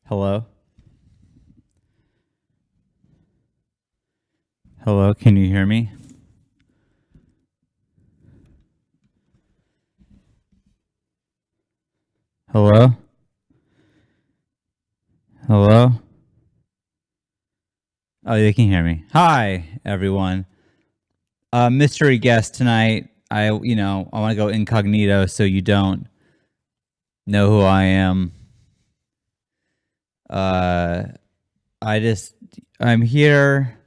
Hello? Hello, can you hear me? Hello? Hello? Oh, they can hear me. Hi, everyone. Mystery guest tonight. I want to go incognito so you don't know who I am. I'm here.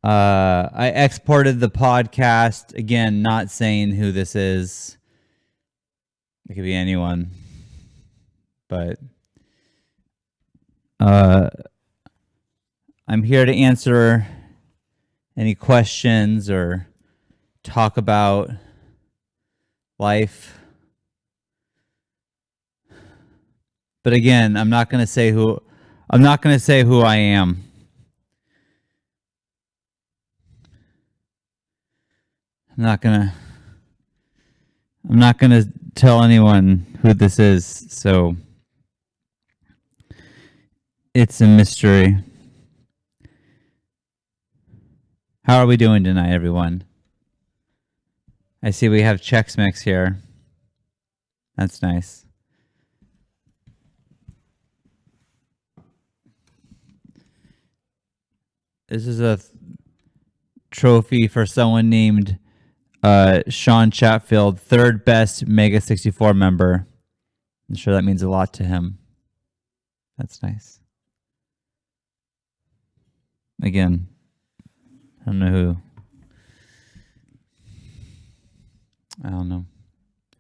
I exported the podcast. Again, not saying who this is. It could be anyone. But I'm here to answer any questions or talk about life. But again, I'm not going to say who I am. I'm not going to tell anyone who this is. So it's a mystery. How are we doing tonight, everyone? I see we have Chex Mix here. That's nice. This is a trophy for someone named Shawn Chatfield, third best Mega 64 member. I'm sure that means a lot to him. That's nice. Again, I don't know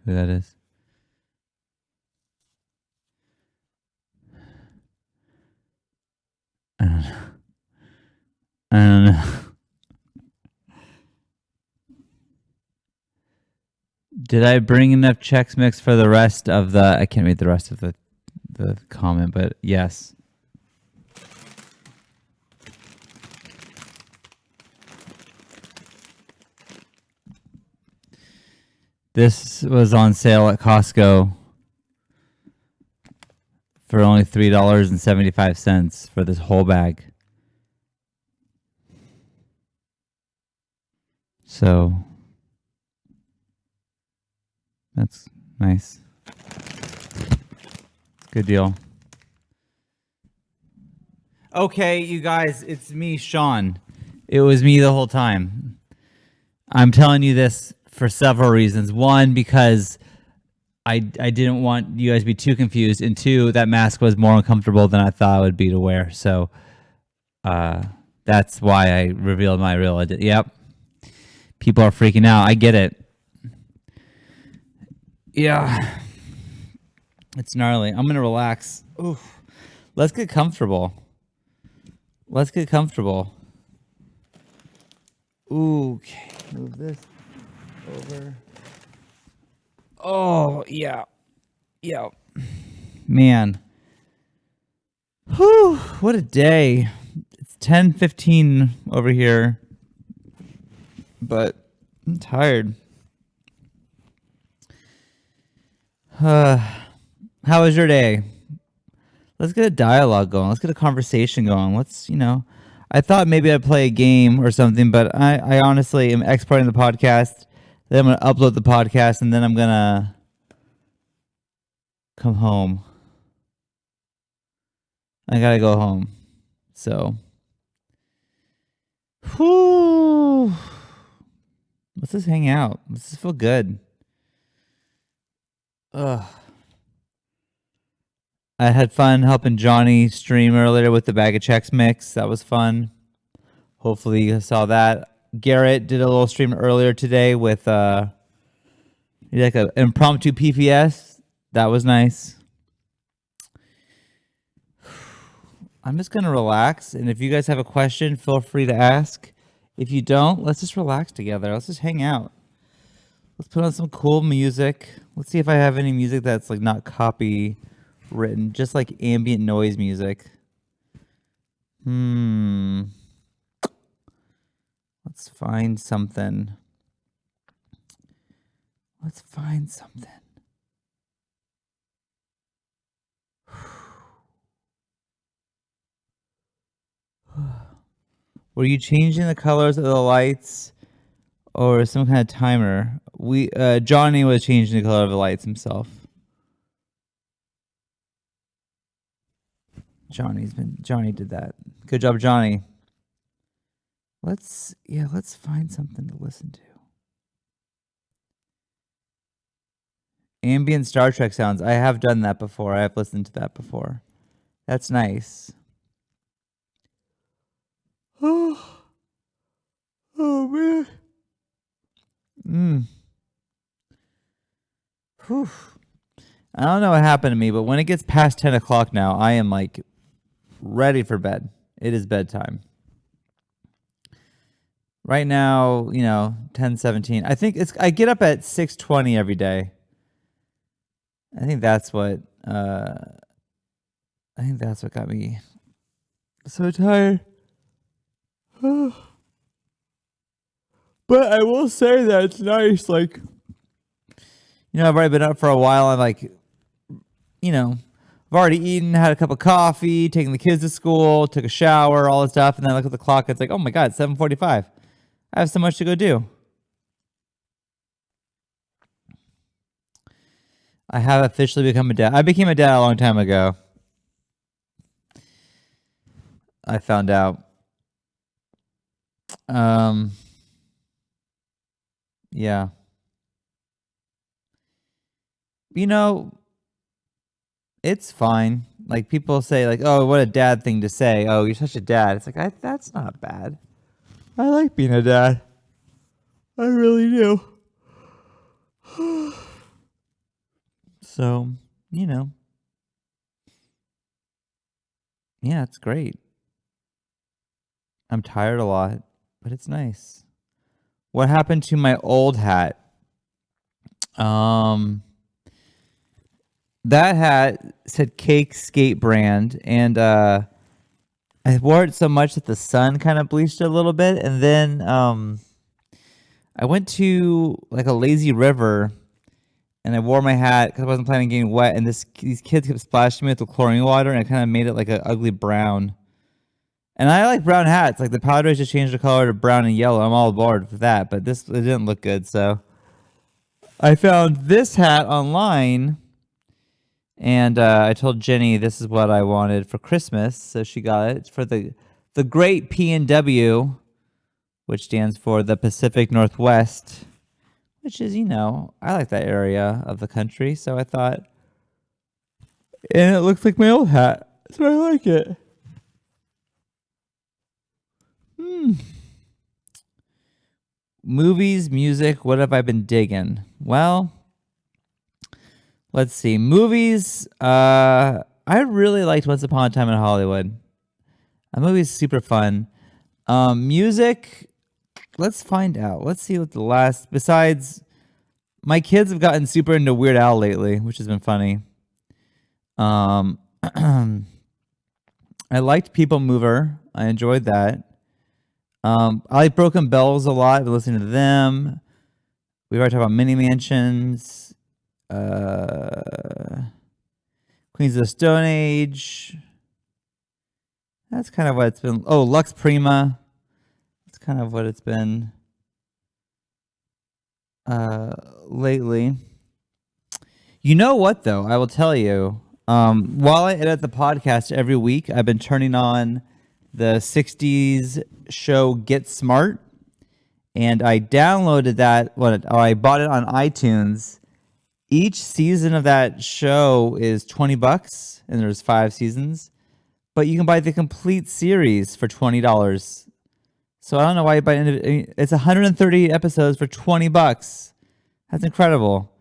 who that is. I don't know. Did I bring enough Chex Mix for the rest of the... I can't read the rest of the comment, but yes. This was on sale at Costco for only $3.75 for this whole bag. So that's nice. Good deal. Okay, you guys, it's me, Shawn. It was me the whole time. I'm telling you this for several reasons. One, because I didn't want you guys to be too confused. And two, that mask was more uncomfortable than I thought it would be to wear. So that's why I revealed my real identity. Yep. People are freaking out. I get it. Yeah. It's gnarly. I'm going to relax. Oof. Let's get comfortable. Okay. Move this over. Oh, yeah. Yeah. Man. Whew. What a day. It's 10:15 over here. But I'm tired. How was your day? Let's get a dialogue going. Let's get a conversation going. I thought maybe I'd play a game or something, but I honestly am exporting the podcast. Then I'm going to upload the podcast, and then I'm going to come home. I got to go home. So, whew. Let's just hang out. Let's just feel good. Ugh. I had fun helping Johnny stream earlier with the bag of Chex Mix. That was fun. Hopefully you saw that. Garrett did a little stream earlier today with like an impromptu PPS. That was nice. I'm just going to relax. And if you guys have a question, feel free to ask. If you don't, let's just relax together. Let's just hang out. Let's put on some cool music. Let's see if I have any music that's like not copywritten, just like ambient noise music. Let's find something. Were you changing the colors of the lights or some kind of timer? Johnny was changing the color of the lights himself. Johnny did that. Good job, Johnny. Let's find something to listen to. Ambient Star Trek sounds. I have done that before. I have listened to that before. That's nice. Oh man. Whew. I don't know what happened to me, but when it gets past 10 o'clock now, I am like ready for bed. It is bedtime. Right now, 10:17. I get up at 6:20 every day. I think that's what got me so tired. But I will say that it's nice, like, I've already been up for a while. I'm like, I've already eaten, had a cup of coffee, taken the kids to school, took a shower, all this stuff, and then I look at the clock. It's like, oh my God, 7:45. I have so much to go do. I have officially become a dad. I became a dad a long time ago. I found out. Yeah. It's fine. Like, people say, like, oh, what a dad thing to say. Oh, you're such a dad. It's like, that's not bad. I like being a dad. I really do. So, yeah, it's great. I'm tired a lot, but it's nice. What happened to my old hat? That hat said Cake Skate Brand, and I wore it so much that the sun kind of bleached it a little bit, and then I went to like a lazy river, and I wore my hat because I wasn't planning on getting wet, and these kids kept splashing me with the chlorine water, and it kind of made it like an ugly brown. And I like brown hats. Like, the Padres just changed the color to brown and yellow. I'm all aboard for that, but it didn't look good, so I found this hat online. And I told Jenny this is what I wanted for Christmas, so she got it. It's for the great PNW, which stands for the Pacific Northwest, which is, I like that area of the country, so I thought, and it looks like my old hat, so I like it. Movies, music, what have I been digging? Well, let's see. Movies, I really liked Once Upon a Time in Hollywood. That movie's super fun. Music, let's find out. Let's see what besides, my kids have gotten super into Weird Al lately, which has been funny. I liked People Mover. I enjoyed that. I like Broken Bells a lot. I've been listening to them. We've already talked about Mini Mansions. Queens of the Stone Age. That's kind of what it's been. Oh, Lux Prima. That's kind of what it's been lately. You know what, though? I will tell you. While I edit the podcast every week, I've been turning on the 60s show Get Smart. And I downloaded that, or I bought it on iTunes. Each season of that show is $20, and there's 5 seasons. But you can buy the complete series for $20. So I don't know why you buy it. It's 130 episodes for $20. That's incredible.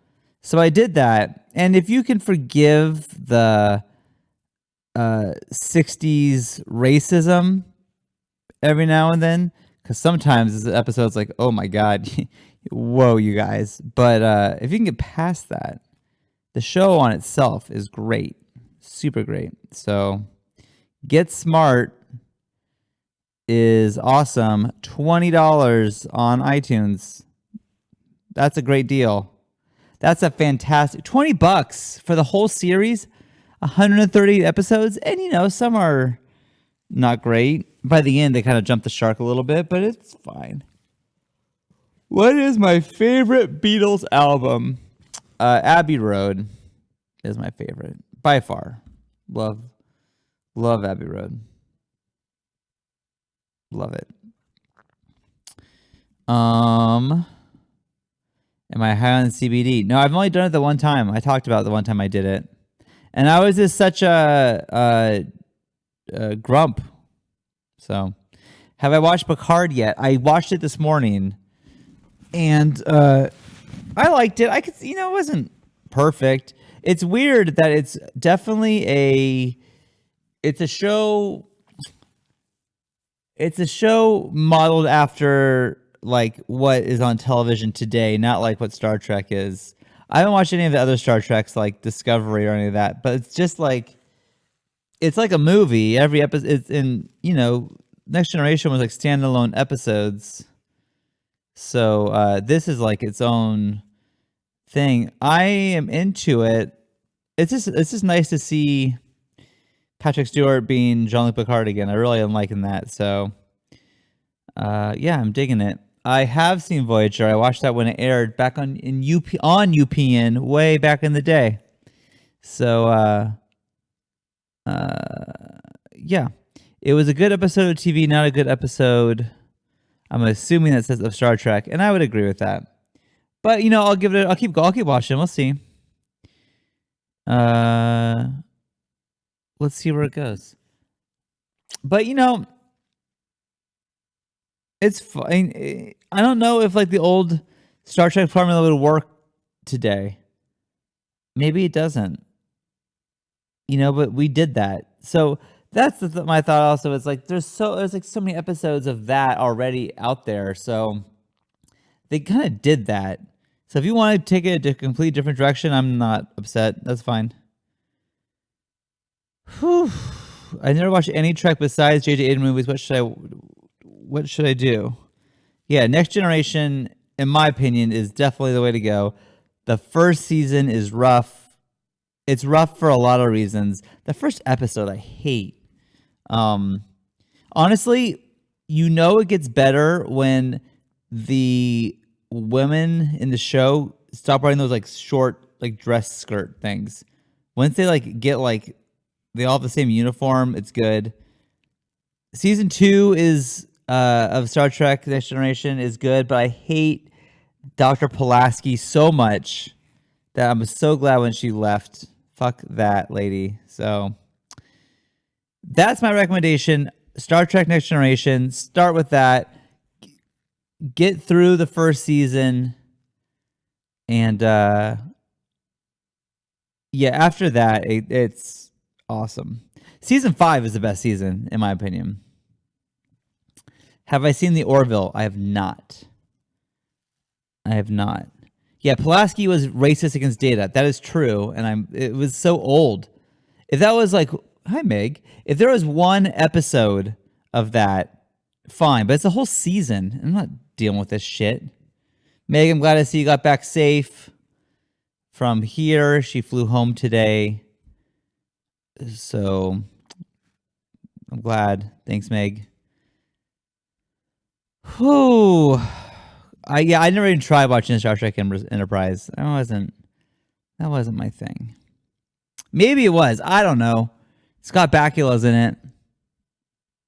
So I did that. And if you can forgive the 60s racism every now and then, because sometimes the episode's like, oh my God, whoa, you guys. But if you can get past that, the show on itself is great. Super great. So Get Smart is awesome. $20 on iTunes. That's a great deal. That's a fantastic $20 for the whole series, 130 episodes, and some are not great. By the end, they kind of jumped the shark a little bit, but it's fine. What is my favorite Beatles album? Abbey Road is my favorite by far. Love Abbey Road. Love it. Am I high on CBD? No, I've only done it the one time. I talked about it the one time I did it, and I was just such a grump. So, have I watched Picard yet? I watched it this morning, and I liked it. I could, it wasn't perfect. It's weird that it's definitely it's a show. It's a show modeled after like what is on television today, not like what Star Trek is. I haven't watched any of the other Star Treks like Discovery or any of that, but it's just like it's like a movie. Every episode, it's in Next Generation was like standalone episodes. So this is like its own thing. I am into it. It's just nice to see Patrick Stewart being Jean-Luc Picard again. I really am liking that. So yeah, I'm digging it. I have seen Voyager. I watched that when it aired back on UPN way back in the day. So yeah, it was a good episode of TV, not a good episode. I'm assuming that says of Star Trek, and I would agree with that. But I'll give it. I'll keep watching. We'll see. Let's see where it goes. But it's fine. I don't know if like the old Star Trek formula would work today. Maybe it doesn't. But we did that. So that's my thought. Also, it's like there's like so many episodes of that already out there. So they kind of did that. So if you want to take it a complete different direction, I'm not upset. That's fine. Whew. I never watched any Trek besides J.J. Abrams movies. What should I do? Yeah, Next Generation, in my opinion, is definitely the way to go. The first season is rough. It's rough for a lot of reasons. The first episode I hate. Honestly, it gets better when the women in the show stop wearing those like short like dress skirt things. Once they like get like they all have the same uniform, it's good. Season 2 is of Star Trek Next Generation is good, but I hate Dr. Pulaski so much that I'm so glad when she left. Fuck that lady. So that's my recommendation. Star Trek Next Generation. Start with that. Get through the first season. And yeah, after that, it's awesome. Season 5 is the best season, in my opinion. Have I seen the Orville? I have not. Yeah, Pulaski was racist against Data. That is true, and it was so old. If that was like, hi Meg, if there was one episode of that, fine, but it's a whole season. I'm not dealing with this shit. Meg, I'm glad to see you got back safe from here. She flew home today, so I'm glad. Thanks, Meg. Whew. I never even tried watching Star Trek Enterprise. That wasn't my thing. Maybe it was. I don't know. Scott Bakula's in it.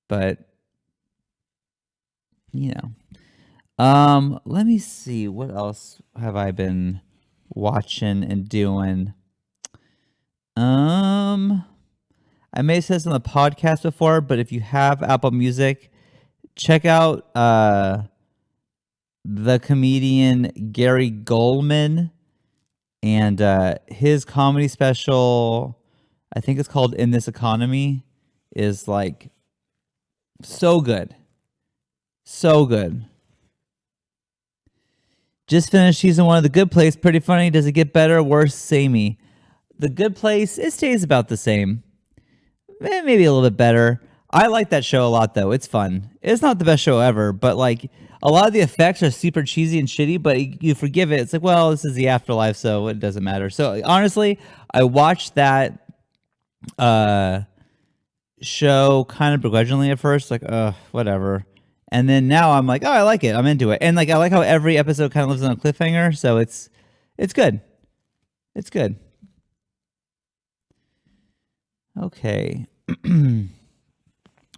But let me see. What else have I been watching and doing? I may have said this on the podcast before, but if you have Apple Music, check out the comedian Gary Goldman and his comedy special, I think it's called In This Economy, is like so good. So good. Just finished season 1 of The Good Place. Pretty funny. Does it get better or worse? Samey. The Good Place, it stays about the same. Maybe a little bit better. I like that show a lot, though. It's fun. It's not the best show ever, but like a lot of the effects are super cheesy and shitty, but you forgive it. It's like, well, this is the afterlife, so it doesn't matter. So honestly, I watched that show kind of begrudgingly at first, like, whatever. And then now I'm like, oh, I like it. I'm into it. And like, I like how every episode kind of lives on a cliffhanger. So it's good. It's good. Okay.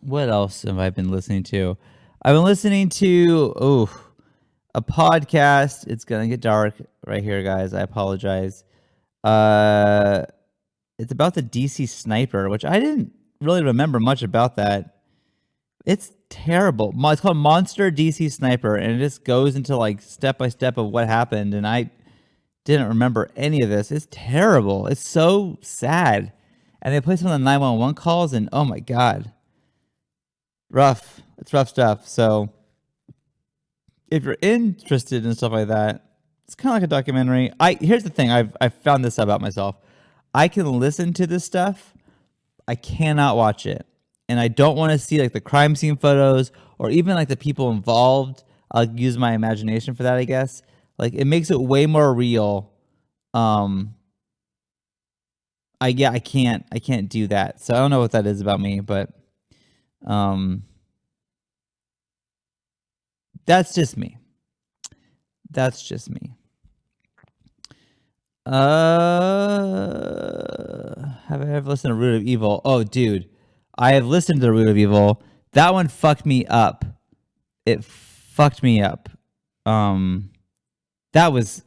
What else have I been listening to? I've been listening to a podcast. It's gonna get dark right here, guys. I apologize. It's about the DC sniper, which I didn't really remember much about that. It's terrible. It's called Monster DC Sniper, and it just goes into like step by step of what happened. And I didn't remember any of this. It's terrible. It's so sad. And they play some of the 911 calls, and oh my god, rough. It's rough stuff. So if you're interested in stuff like that, it's kind of like a documentary. Here's the thing. I've found this about myself. I can listen to this stuff. I cannot watch it. And I don't want to see like the crime scene photos or even like the people involved. I'll use my imagination for that, I guess. Like it makes it way more real. I can't do that. So I don't know what that is about me, but that's just me. That's just me. Have I ever listened to Root of Evil? Oh, dude. I have listened to The Root of Evil. That one fucked me up. It fucked me up. That was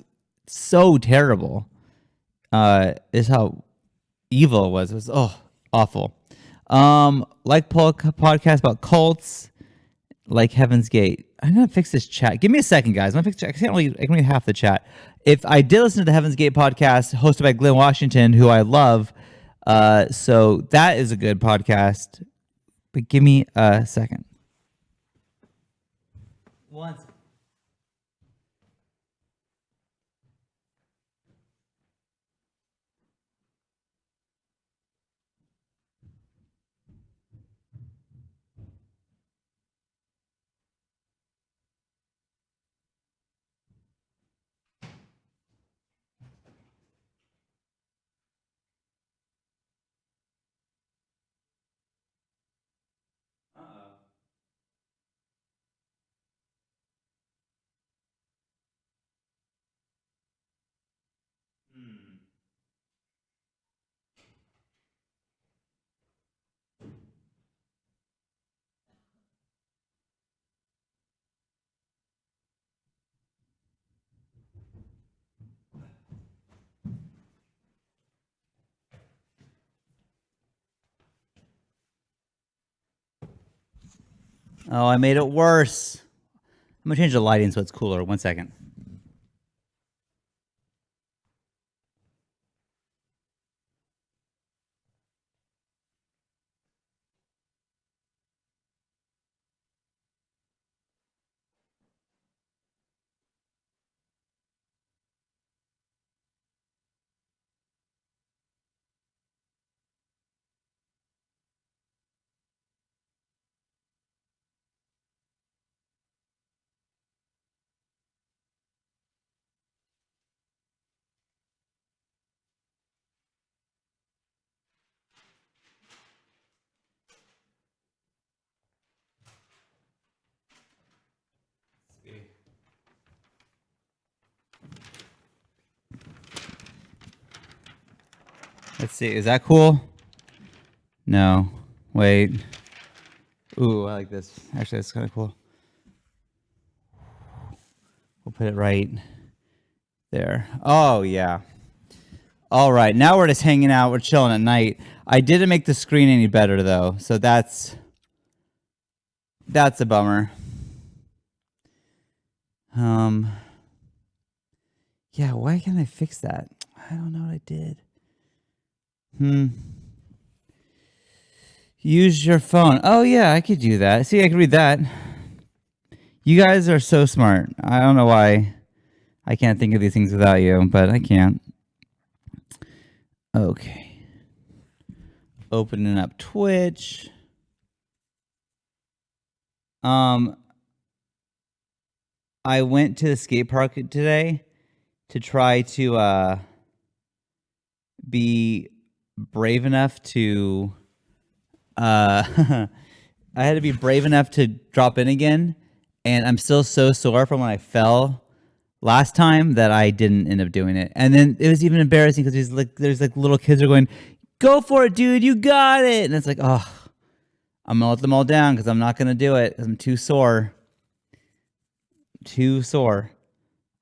so terrible. Is how evil it was. It was awful. Like podcast about cults, like Heaven's Gate. I'm gonna fix this chat. Give me a second, guys. I'm gonna fix. I can read half the chat. If I did listen to the Heaven's Gate podcast hosted by Glenn Washington, who I love, so that is a good podcast. But give me a second. One second. Oh, I made it worse. I'm gonna change the lighting so it's cooler. 1 second. Let's see. Is that cool? No. Wait. Ooh, I like this. Actually, that's kind of cool. We'll put it right there. Oh, yeah. All right. Now we're just hanging out. We're chilling at night. I didn't make the screen any better, though. So that's a bummer. Yeah, why can't I fix that? I don't know what I did. Use your phone. Oh, yeah, I could do that. See, I could read that. You guys are so smart. I don't know why I can't think of these things without you, but I can't. Okay. Opening up Twitch. I went to the skate park today to try to be brave enough to I had to be brave enough to drop in again, and I'm still so sore from when I fell last time that I didn't end up doing it. And then it was even embarrassing because there's like little kids are going, "Go for it, dude! You got it!" And it's like, oh, I'm gonna let them all down because I'm not gonna do it. I'm too sore. Too sore.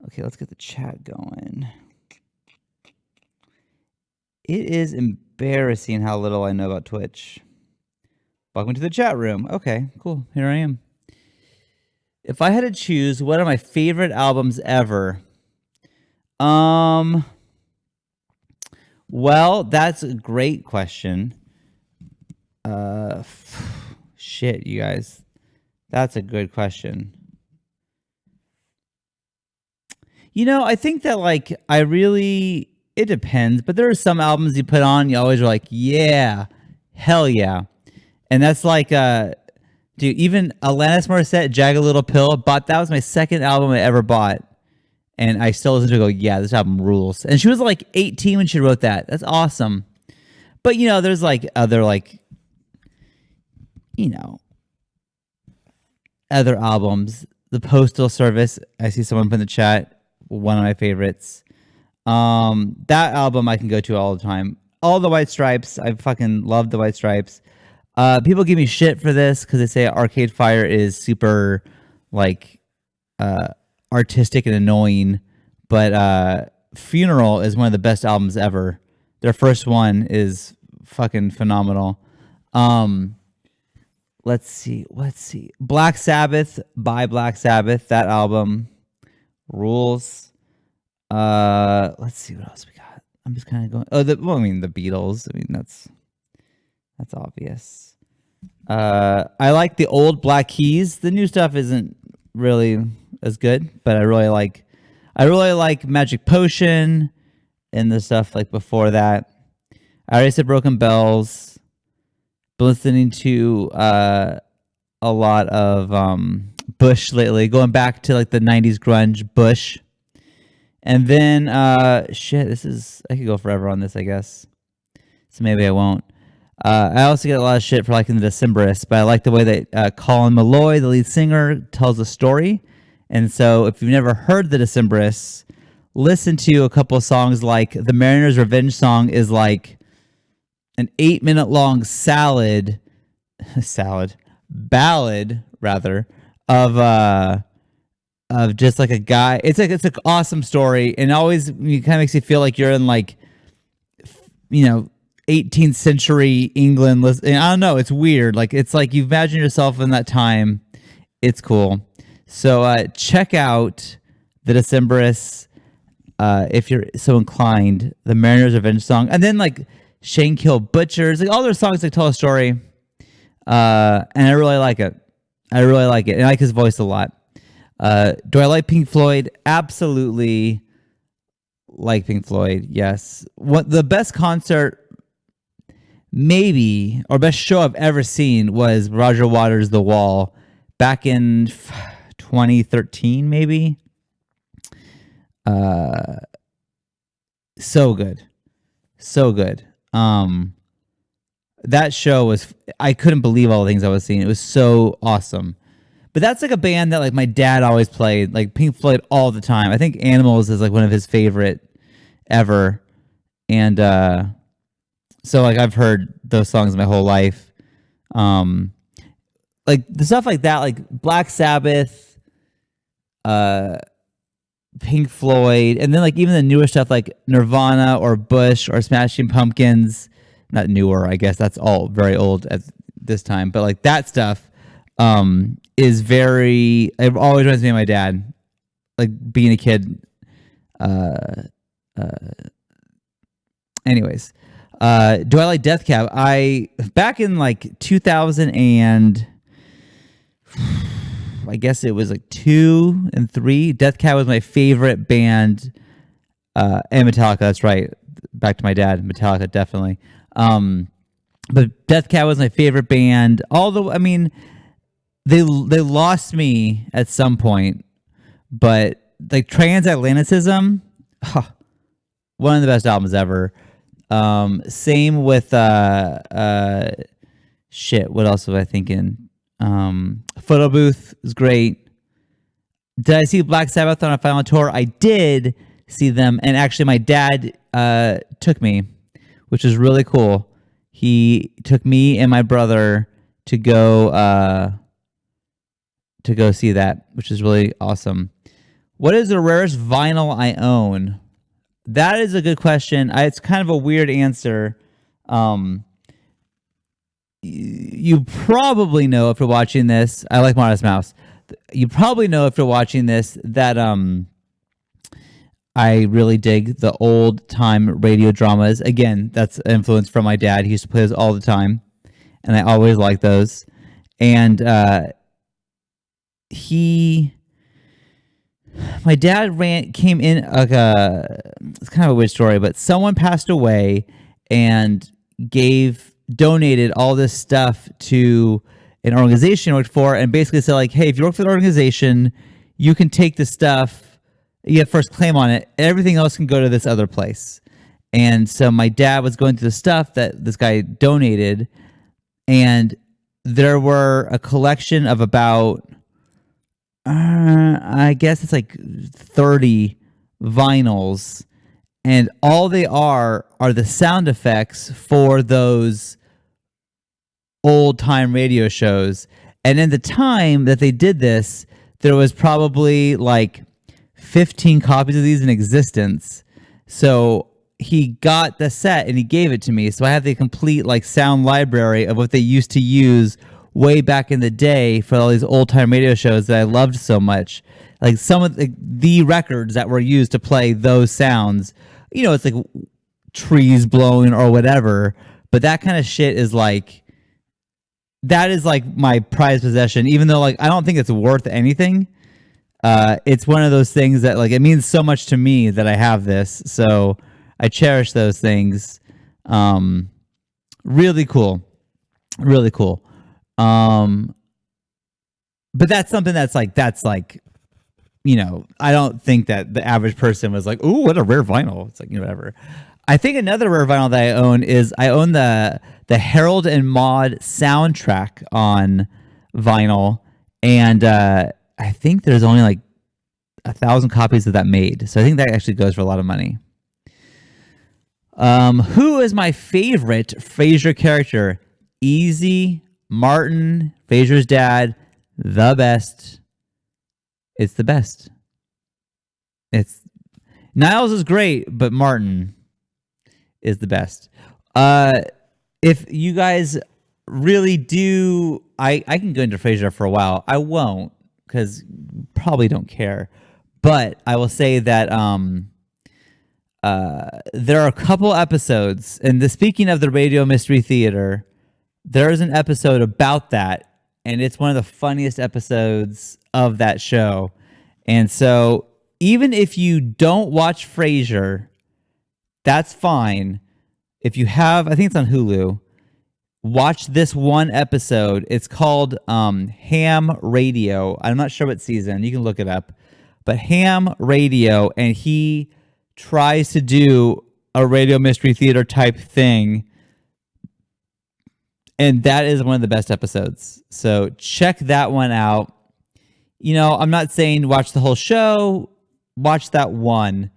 Okay, let's get the chat going. It is embarrassing how little I know about Twitch. Welcome to the chat room. Okay, cool. Here I am. If I had to choose one of my favorite albums ever, well, that's a great question. Shit, you guys. That's a good question. You know, I think that like it depends, but there are some albums you put on, you always are like, yeah, hell yeah. And that's like, dude, even Alanis Morissette, Jagged Little Pill, that was my second album I ever bought. And I still listen to it and go, yeah, this album rules. And she was like 18 when she wrote that. That's awesome. But, you know, there's like other like, you know, other albums. The Postal Service, I see someone put in the chat, one of my favorites. That album I can go to all the time. All the White Stripes, I fucking love the White Stripes. People give me shit for this because they say Arcade Fire is super like artistic and annoying, but Funeral is one of the best albums ever. Their first one is fucking phenomenal. Let's see. Black Sabbath by Black Sabbath. That album rules. Let's see what else we got. I'm just kind of going. Oh, the Beatles. I mean, that's obvious. I like the old Black Keys. The new stuff isn't really as good, but I really like Magic Potion and the stuff like before that. I already said Broken Bells. Been listening to a lot of Bush lately, going back to like the 90s grunge Bush. And then I could go forever on this, I guess. So maybe I won't. I also get a lot of shit for liking the Decemberists, but I like the way that Colin Malloy, the lead singer, tells a story. And so if you've never heard the Decemberists, listen to a couple of songs like the Mariner's Revenge song is like an 8-minute long ballad rather, of just like a guy. It's an awesome story, and always it kind of makes you feel like you're in like, you know, 18th century England. And I don't know, it's weird. Like it's like you imagine yourself in that time. It's cool. So check out the Decemberists if you're so inclined. The Mariner's Revenge song, and then like Shankill Butchers, like all their songs like tell a story. And I really like it. And I like his voice a lot. Do I like Pink Floyd? Absolutely like Pink Floyd, yes. What the best concert maybe, or best show I've ever seen was Roger Waters' The Wall back in 2013, maybe. So good. That show was, I couldn't believe all the things I was seeing. It was so awesome. But that's like a band that like my dad always played, like Pink Floyd all the time. I think Animals is like one of his favorite ever. And so like I've heard those songs my whole life. Like the stuff like that, like Black Sabbath, Pink Floyd, and then like even the newer stuff like Nirvana or Bush or Smashing Pumpkins. Not newer, I guess that's all very old at this time. But like that stuff is very, it always reminds me of my dad, like being a kid. Anyways, do I like Death Cab? Back in like 2000 and I guess it was like 2 and 3, Death Cab was my favorite band, and Metallica, that's right. Back to my dad, Metallica, definitely. But Death Cab was my favorite band. Although, I mean, they lost me at some point, but like Transatlanticism, one of the best albums ever. Same with Shit, what else was I thinking? Photo booth is great. Did I see Black Sabbath on a final tour? I did see them, and actually my dad took me, which was really cool. He took me and my brother to go see that, which is really awesome. What is the rarest vinyl I own? That is a good question. It's kind of a weird answer. You probably know if you're watching this. I like Modest Mouse. You probably know if you're watching this that I really dig the old time radio dramas. Again, that's influence from my dad. He used to play those all the time, and I always liked those. And my dad came in it's kind of a weird story, but someone passed away and donated all this stuff to an organization I worked for, and basically said like, hey, if you work for the organization, you can take the stuff, you have first claim on it, everything else can go to this other place. And so my dad was going through the stuff that this guy donated, and there were a collection of about I guess it's like 30 vinyls, and all they are the sound effects for those old time radio shows. And in the time that they did this, there was probably like 15 copies of these in existence. So he got the set and he gave it to me. So I have the complete like sound library of what they used to use way back in the day for all these old time radio shows that I loved so much. Like some of the records that were used to play those sounds, you know, it's like trees blowing or whatever, but that kind of shit is like, that is like my prized possession, even though like I don't think it's worth anything. It's one of those things that like it means so much to me that I have this, so I cherish those things. Really cool. But that's something that's like, you know, I don't think that the average person was like, ooh, what a rare vinyl. It's like, you know, whatever. I think another rare vinyl that I own is the Harold and Maude soundtrack on vinyl, and I think there's only like 1,000 copies of that made, so I think that actually goes for a lot of money. Who is my favorite Frasier character? Easy, Martin, Frasier's dad, the best. It's the best. Niles is great, but Martin is the best. If you guys really do, I can go into Frasier for a while. I won't, because probably don't care. But I will say that there are a couple episodes, and speaking of the Radio Mystery Theater, there is an episode about that, and it's one of the funniest episodes of that show. And so even if you don't watch Frasier, that's fine. If you have, I think it's on Hulu, watch this one episode. It's called Ham Radio. I'm not sure what season. You can look it up. But Ham Radio, and he tries to do a Radio Mystery Theater type thing. And that is one of the best episodes. So check that one out. You know, I'm not saying watch the whole show. Watch that one.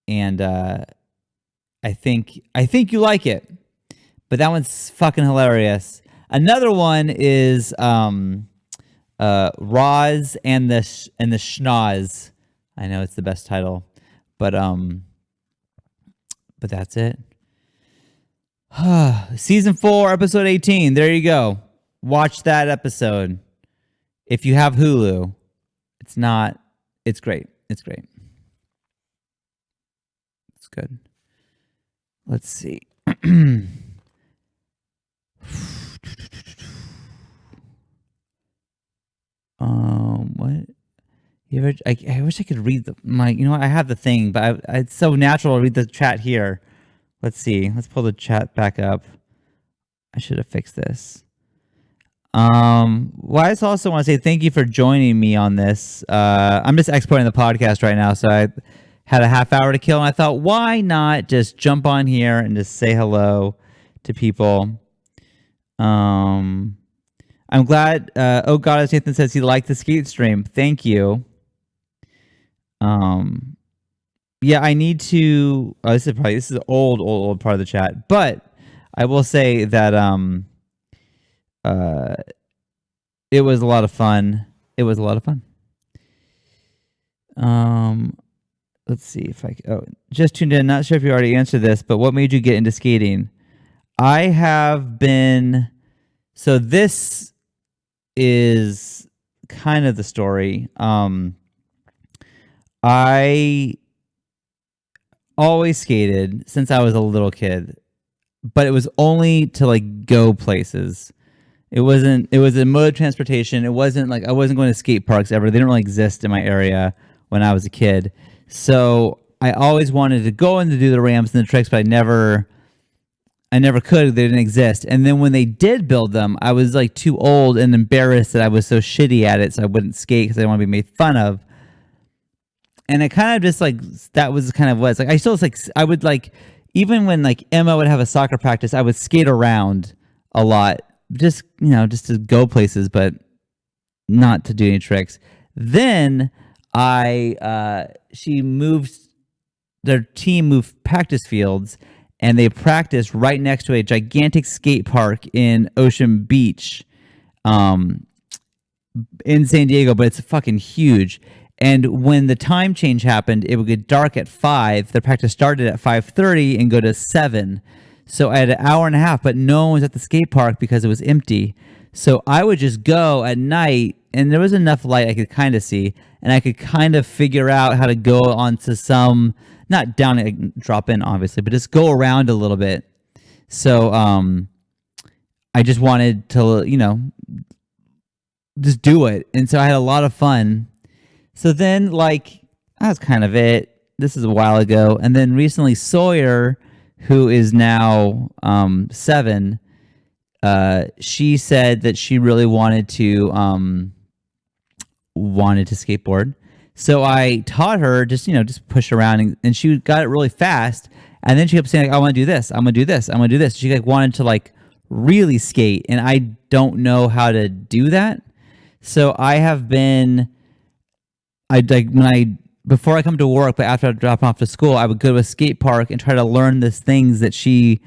And I think you like it. But that one's fucking hilarious. Another one is Roz and the Schnoz. I know it's the best title, but that's it. Season 4, episode 18. There you go. Watch that episode. If you have Hulu, it's great. It's great. It's good. Let's see. What? I wish I could read I have the thing, but it's so natural to read the chat here. Let's see. Let's pull the chat back up. I should have fixed this. Well, I just also want to say thank you for joining me on this. I'm just exporting the podcast right now, so I had a half hour to kill, and I thought, why not just jump on here and just say hello to people? I'm glad. Oh God, as Nathan says, he liked the skate stream. Thank you. Yeah, I need to. Oh, this is an old part of the chat, but I will say that uh, it was a lot of fun. It was a lot of fun. Let's see if I. Oh, just tuned in. Not sure if you already answered this, but what made you get into skating? I have been. So this is kind of the story. I always skated since I was a little kid, but it was only to like go places. It wasn't. It was a mode of transportation. It wasn't like I wasn't going to skate parks ever. They didn't really exist in my area when I was a kid. So I always wanted to go and to do the ramps and the tricks, but I never could. They didn't exist. And then when they did build them, I was like too old and embarrassed that I was so shitty at it, so I wouldn't skate because I didn't want to be made fun of. And it kind of just like that was kind of was like I still like I would like even when like Emma would have a soccer practice, I would skate around a lot, just just to go places, but not to do any tricks. Then she moved their team moved practice fields and they practiced right next to a gigantic skate park in Ocean Beach in San Diego, but it's fucking huge. And when the time change happened, it would get dark at 5. The practice started at 5:30 and go to 7. So I had an hour and a half, but no one was at the skate park because it was empty. So I would just go at night, and there was enough light I could kind of see, and I could kind of figure out how to go onto some, not down and drop in, obviously, but just go around a little bit. So I just wanted to, just do it. And so I had a lot of fun. So then, like, that was kind of it. This is a while ago. And then recently, Sawyer, who is now 7, she said that she really wanted to skateboard. So I taught her just push around, and she got it really fast. And then she kept saying, like, I want to do this. I'm going to do this. I'm going to do this. She like wanted to like really skate, and I don't know how to do that. So I have been. I like before I come to work, but after I drop off to school, I would go to a skate park and try to learn the things that she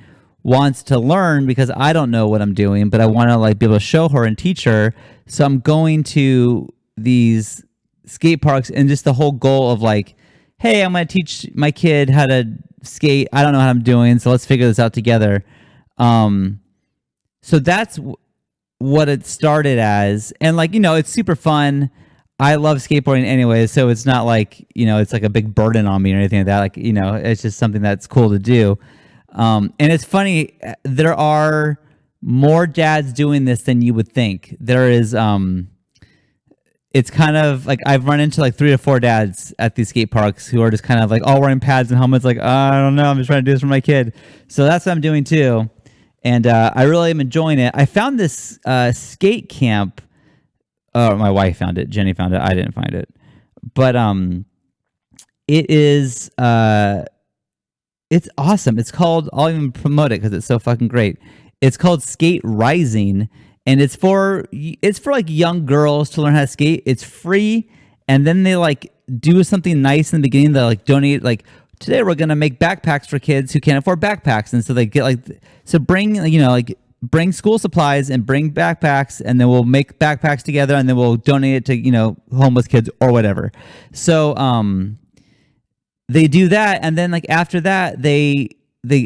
wants to learn because I don't know what I'm doing, but I want to like be able to show her and teach her. So I'm going to these skate parks and just the whole goal of like, hey, I'm going to teach my kid how to skate. I don't know how I'm doing, so let's figure this out together. So that's what it started as, and like it's super fun. I love skateboarding anyway, so it's not like, it's like a big burden on me or anything like that. Like, it's just something that's cool to do. And it's funny, there are more dads doing this than you would think. There is, it's kind of like I've run into like 3 to 4 dads at these skate parks who are just kind of like all wearing pads and helmets, like, I don't know, I'm just trying to do this for my kid. So that's what I'm doing too. And I really am enjoying it. I found this skate camp. My wife found it. Jenny found it. I didn't find it. But it is it's awesome. It's called, I'll even promote it because it's so fucking great. It's called Skate Rising, and it's for like young girls to learn how to skate. It's free, and then they like do something nice in the beginning. They like donate, like, today we're gonna make backpacks for kids who can't afford backpacks, and so they get like, so bring bring school supplies and bring backpacks, and then we'll make backpacks together, and then we'll donate it to homeless kids or whatever. So they do that, and then like after that they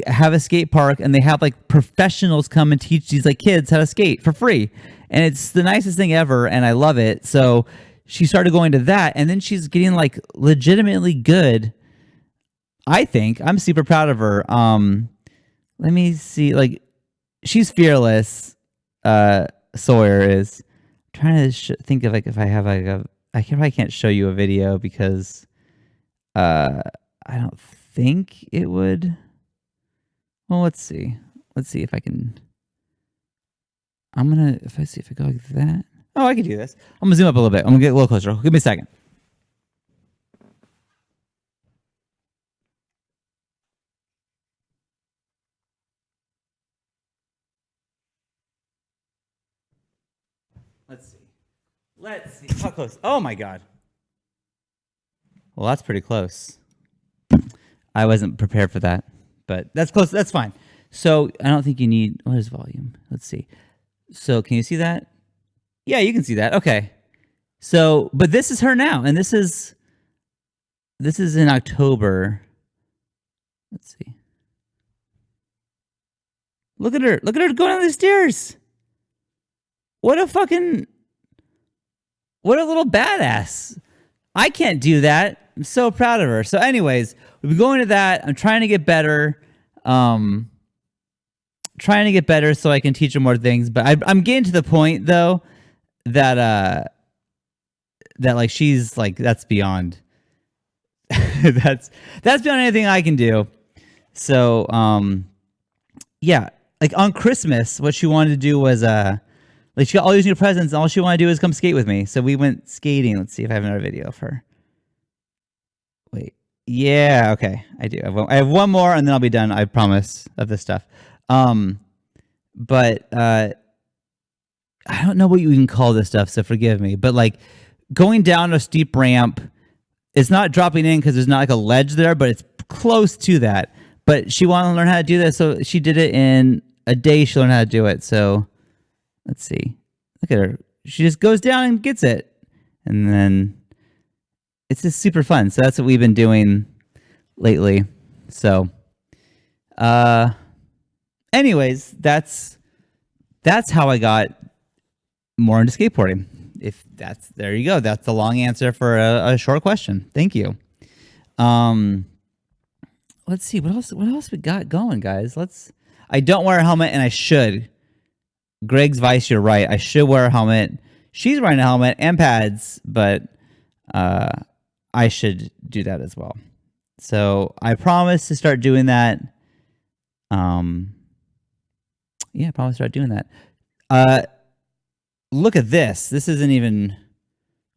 have a skate park, and they have like professionals come and teach these like kids how to skate for free, and it's the nicest thing ever, and I love it. So she started going to that, and then she's getting like legitimately good. I think I'm super proud of her. Let me see, like, she's fearless. Sawyer is. I'm trying to think of like if I have like I probably can't show you a video because I don't think it would. Well, let's see if I can. If I go like that. Oh, I can do this. I'm gonna zoom up a little bit. I'm gonna get a little closer. Give me a second. Let's see. How close? Oh my God. Well, that's pretty close. I wasn't prepared for that, but that's close. That's fine. So I don't think you need, what is volume? Let's see. So can you see that? Yeah, you can see that. Okay. So, but this is her now, and this is in October. Let's see. Look at her. Look at her going down the stairs. What a little badass. I can't do that. I'm so proud of her. So anyways, we've been going to that. I'm trying to get better. So I can teach her more things. But I'm getting to the point though that like she's like, that's beyond that's beyond anything I can do. So yeah, like on Christmas, what she wanted to do was like she got all these new presents, and all she wanted to do is come skate with me. So we went skating. Let's see if I have another video of her. Wait. Yeah, okay. I do. I have one more, and then I'll be done, I promise, of this stuff. But I don't know what you can call this stuff, so forgive me. But like going down a steep ramp, it's not dropping in because there's not like a ledge there, but it's close to that. But she wanted to learn how to do that, so she did it in a day. She learned how to do it. So let's see. Look at her. She just goes down and gets it. And then it's just super fun. So that's what we've been doing lately. So anyways, that's how I got more into skateboarding. There you go. That's the long answer for a short question. Thank you. Let's see what else we got going, guys. I don't wear a helmet, and I should. Greg's Vice, you're right. I should wear a helmet. She's wearing a helmet and pads, but I should do that as well. So I promise to start doing that. Yeah, I promise to start doing that. Look at this. This isn't even.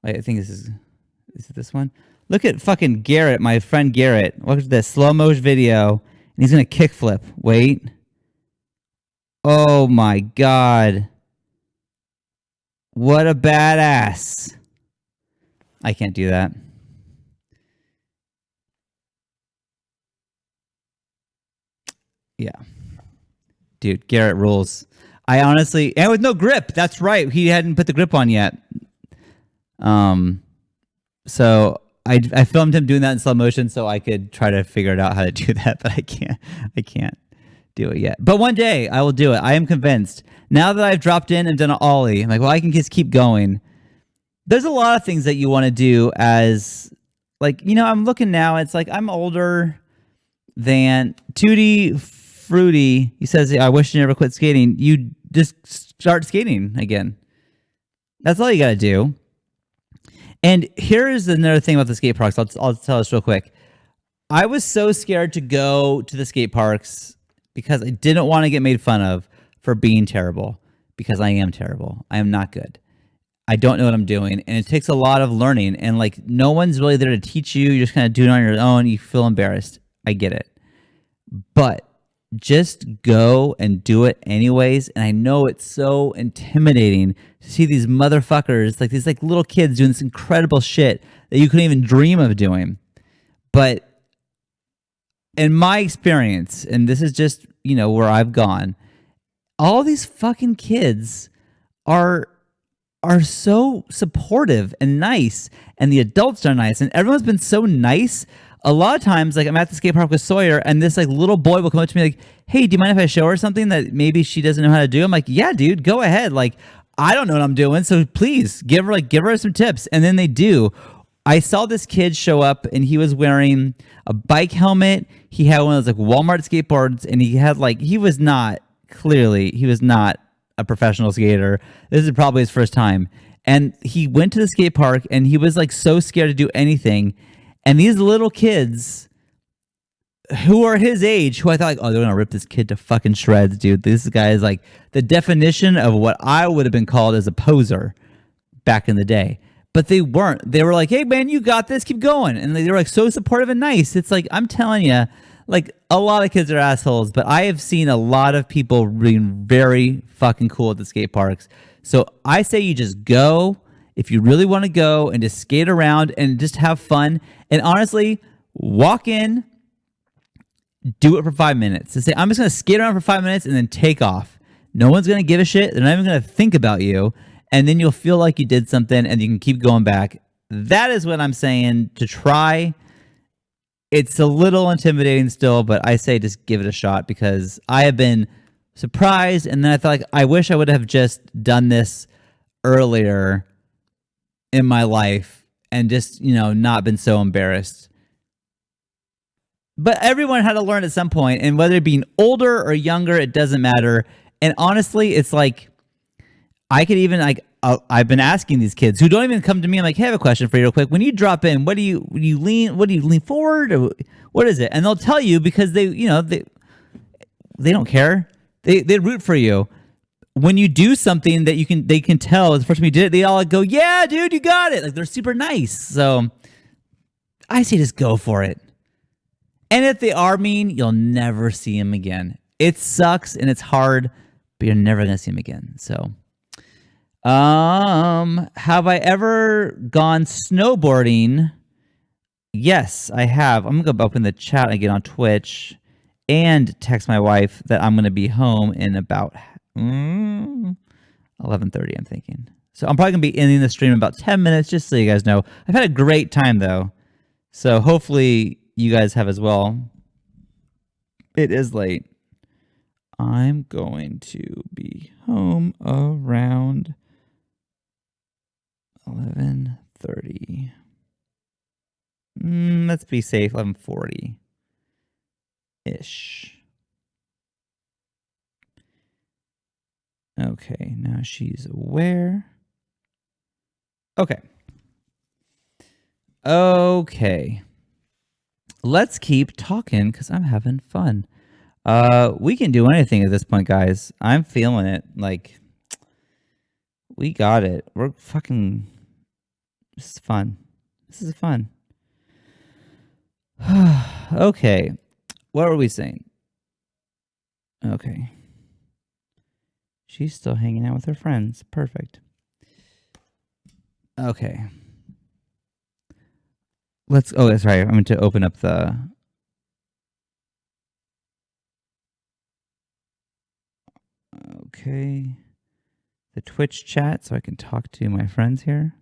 Wait, I think is it this one? Look at fucking Garrett, my friend Garrett. Look at this slow motion video, and he's gonna kickflip. Wait. Oh my God. What a badass. I can't do that. Yeah. Dude, Garrett rules. I honestly, and with no grip. That's right. He hadn't put the grip on yet. So I filmed him doing that in slow motion so I could try to figure it out how to do that, but I can't do it yet. But one day I will do it. I am convinced. Now that I've dropped in and done an ollie, I'm like, well, I can just keep going. There's a lot of things that you want to do as, like, you know, I'm looking now. It's like I'm older than Tootie Fruity. He says, I wish you never quit skating. You just start skating again. That's all you got to do. And here's another thing about the skate parks. I'll tell us real quick. I was so scared to go to the skate parks because I didn't want to get made fun of for being terrible, because I am terrible. I am not good. I don't know what I'm doing, and it takes a lot of learning, and like no one's really there to teach you. You just kind of do it on your own. You feel embarrassed. I get it. But just go and do it anyways. And I know it's so intimidating to see these motherfuckers, like these like little kids doing this incredible shit that you couldn't even dream of doing. But in my experience, and this is just, you know, where I've gone, all these fucking kids are so supportive and nice, and the adults are nice, and everyone's been so nice. A lot of times, like I'm at the skate park with Sawyer, and this like little boy will come up to me like, hey, do you mind if I show her something that maybe she doesn't know how to do? I'm like, yeah, dude, go ahead. Like, I don't know what I'm doing, so please give her some tips. And then they do. I saw this kid show up, and he was wearing a bike helmet. He had one of those like Walmart skateboards, and he was not a professional skater. This is probably his first time. And he went to the skate park, and he was like so scared to do anything. And these little kids who are his age, who I thought like, oh, they're going to rip this kid to fucking shreds, dude. This guy is like the definition of what I would have been called as a poser back in the day. But they weren't. They were like, hey, man, you got this. Keep going. And they were like so supportive and nice. It's like, I'm telling you, like a lot of kids are assholes, but I have seen a lot of people being very fucking cool at the skate parks. So I say you just go if you really want to go and just skate around and just have fun, and honestly, walk in, do it for 5 minutes. To say, I'm just going to skate around for 5 minutes and then take off. No one's going to give a shit. They're not even going to think about you. And then you'll feel like you did something and you can keep going back. That is what I'm saying to try. It's a little intimidating still, but I say just give it a shot because I have been surprised. And then I felt like I wish I would have just done this earlier in my life and just, not been so embarrassed. But everyone had to learn at some point, and whether being older or younger, it doesn't matter. And honestly, it's like I could even I've been asking these kids who don't even come to me. I'm like, hey, I have a question for you real quick. When you drop in, what do you lean forward? Or what is it? And they'll tell you because they don't care. They root for you. When you do something that they can tell the first time you did it, they all go, yeah, dude, you got it. Like they're super nice. So I say just go for it. And if they are mean, you'll never see them again. It sucks and it's hard, but you're never gonna see them again. So have I ever gone snowboarding? Yes, I have. I'm gonna go open the chat again on Twitch and text my wife that I'm gonna be home in about 11:30, I'm thinking. So I'm probably gonna be ending the stream in about 10 minutes, just so you guys know. I've had a great time though. So hopefully you guys have as well. It is late. I'm going to be home around 11:30. Let's be safe. 11:40-ish. Okay, now she's aware. Okay. Let's keep talking because I'm having fun. We can do anything at this point, guys. I'm feeling it. Like, we got it. We're fucking... This is fun. This is fun. Okay. What were we saying? Okay. She's still hanging out with her friends. Perfect. Okay. Oh, that's right. I'm going to open up the... Okay. The Twitch chat so I can talk to my friends here.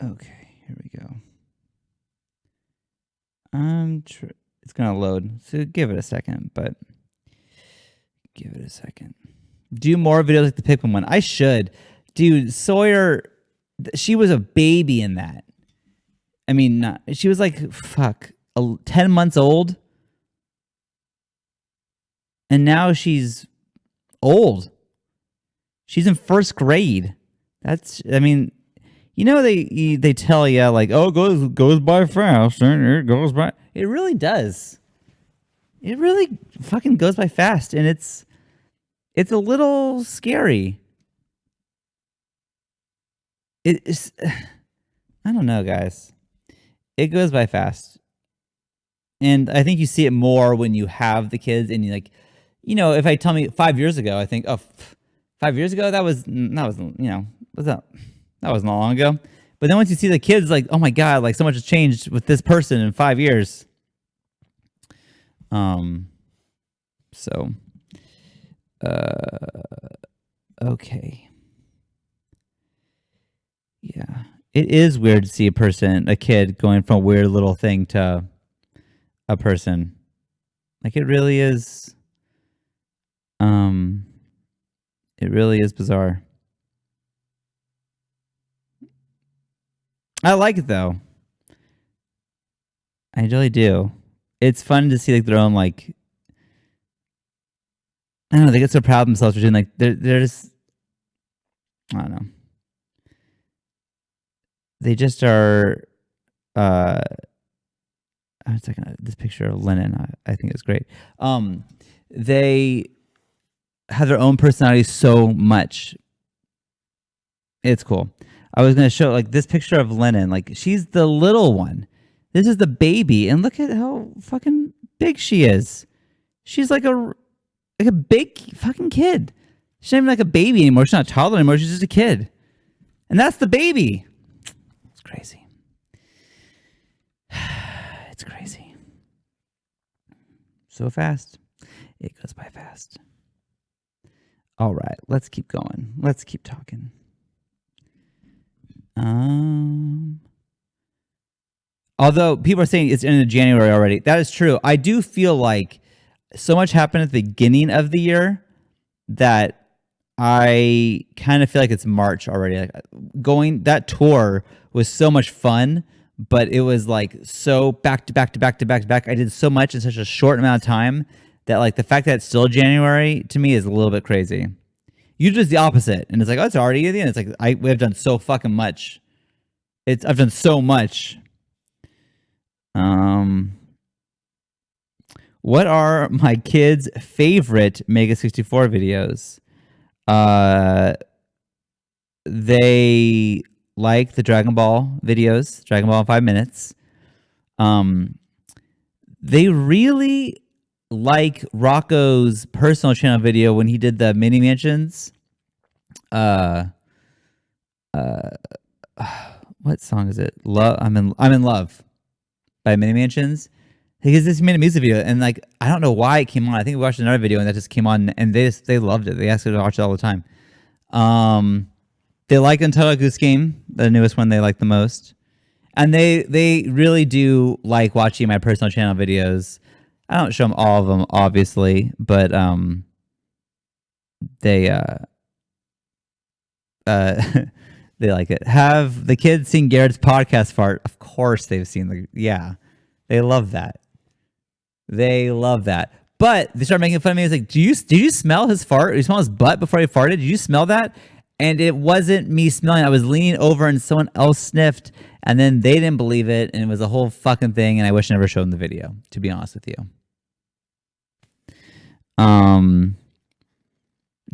Okay, here we go. It's going to load. So give it a second, but give it a second. Do more videos like the Pikmin one. I should. Dude, Sawyer, she was a baby in that. I mean, she was like, 10 months old. And now she's old. She's in first grade. They tell you like, oh, goes by fast, and it goes by. It really does. It really fucking goes by fast, and it's a little scary. It's, I don't know, guys. It goes by fast. And I think you see it more when you have the kids and you like, if I tell me 5 years ago, I think, 5 years ago, that wasn't long ago. But then once you see the kids, like, oh my God, like so much has changed with this person in 5 years. Okay. Yeah. It is weird to see a kid going from a weird little thing to a person. Like it really is. It really is bizarre. I like it though. I really do. It's fun to see like their own like. I don't know. They get so proud of themselves for doing like they're just. I don't know. They just are. I was checking out this picture of Lennon. I think it's great. They have their own personality so much. It's cool. I was going to show like this picture of Lennon. Like she's the little one. This is the baby. And look at how fucking big she is. She's like Like a big fucking kid. She's not even like a baby anymore. She's not a toddler anymore. She's just a kid. And that's the baby. It's crazy. It's crazy. So fast. It goes by fast. All right, let's keep going. Let's keep talking. Although people are saying it's in January already. That is true. I do feel like so much happened at the beginning of the year that I kind of feel like it's March already. Like that tour was so much fun, but it was like so back to back to back to back to back. I did so much in such a short amount of time that like the fact that it's still January to me is a little bit crazy. Usually it's the opposite, and it's like, oh, it's already the end. It's like we have done so fucking much. I've done so much. What are my kids' favorite Mega 64 videos? They like the Dragon Ball videos, Dragon Ball in 5 minutes. They really like Rocco's personal channel video when he did the mini mansions. What song is it? I'm in Love by Mini Mansions. Because this made a music video, and like I don't know why it came on. I think we watched another video and that just came on, and they loved it. They asked us to watch it all the time. They like Untitled Goose Game, the newest one they like the most, and they really do like watching my personal channel videos. I don't show them all of them, obviously, but they they like it. Have the kids seen Garrett's podcast fart? Of course they've seen they love that. They love that. But they started making fun of me. It's like, did you smell his fart? Did you smell his butt before he farted? Did you smell that? And it wasn't me smelling. I was leaning over and someone else sniffed, and then they didn't believe it, and it was a whole fucking thing, and I wish I never showed them the video, to be honest with you.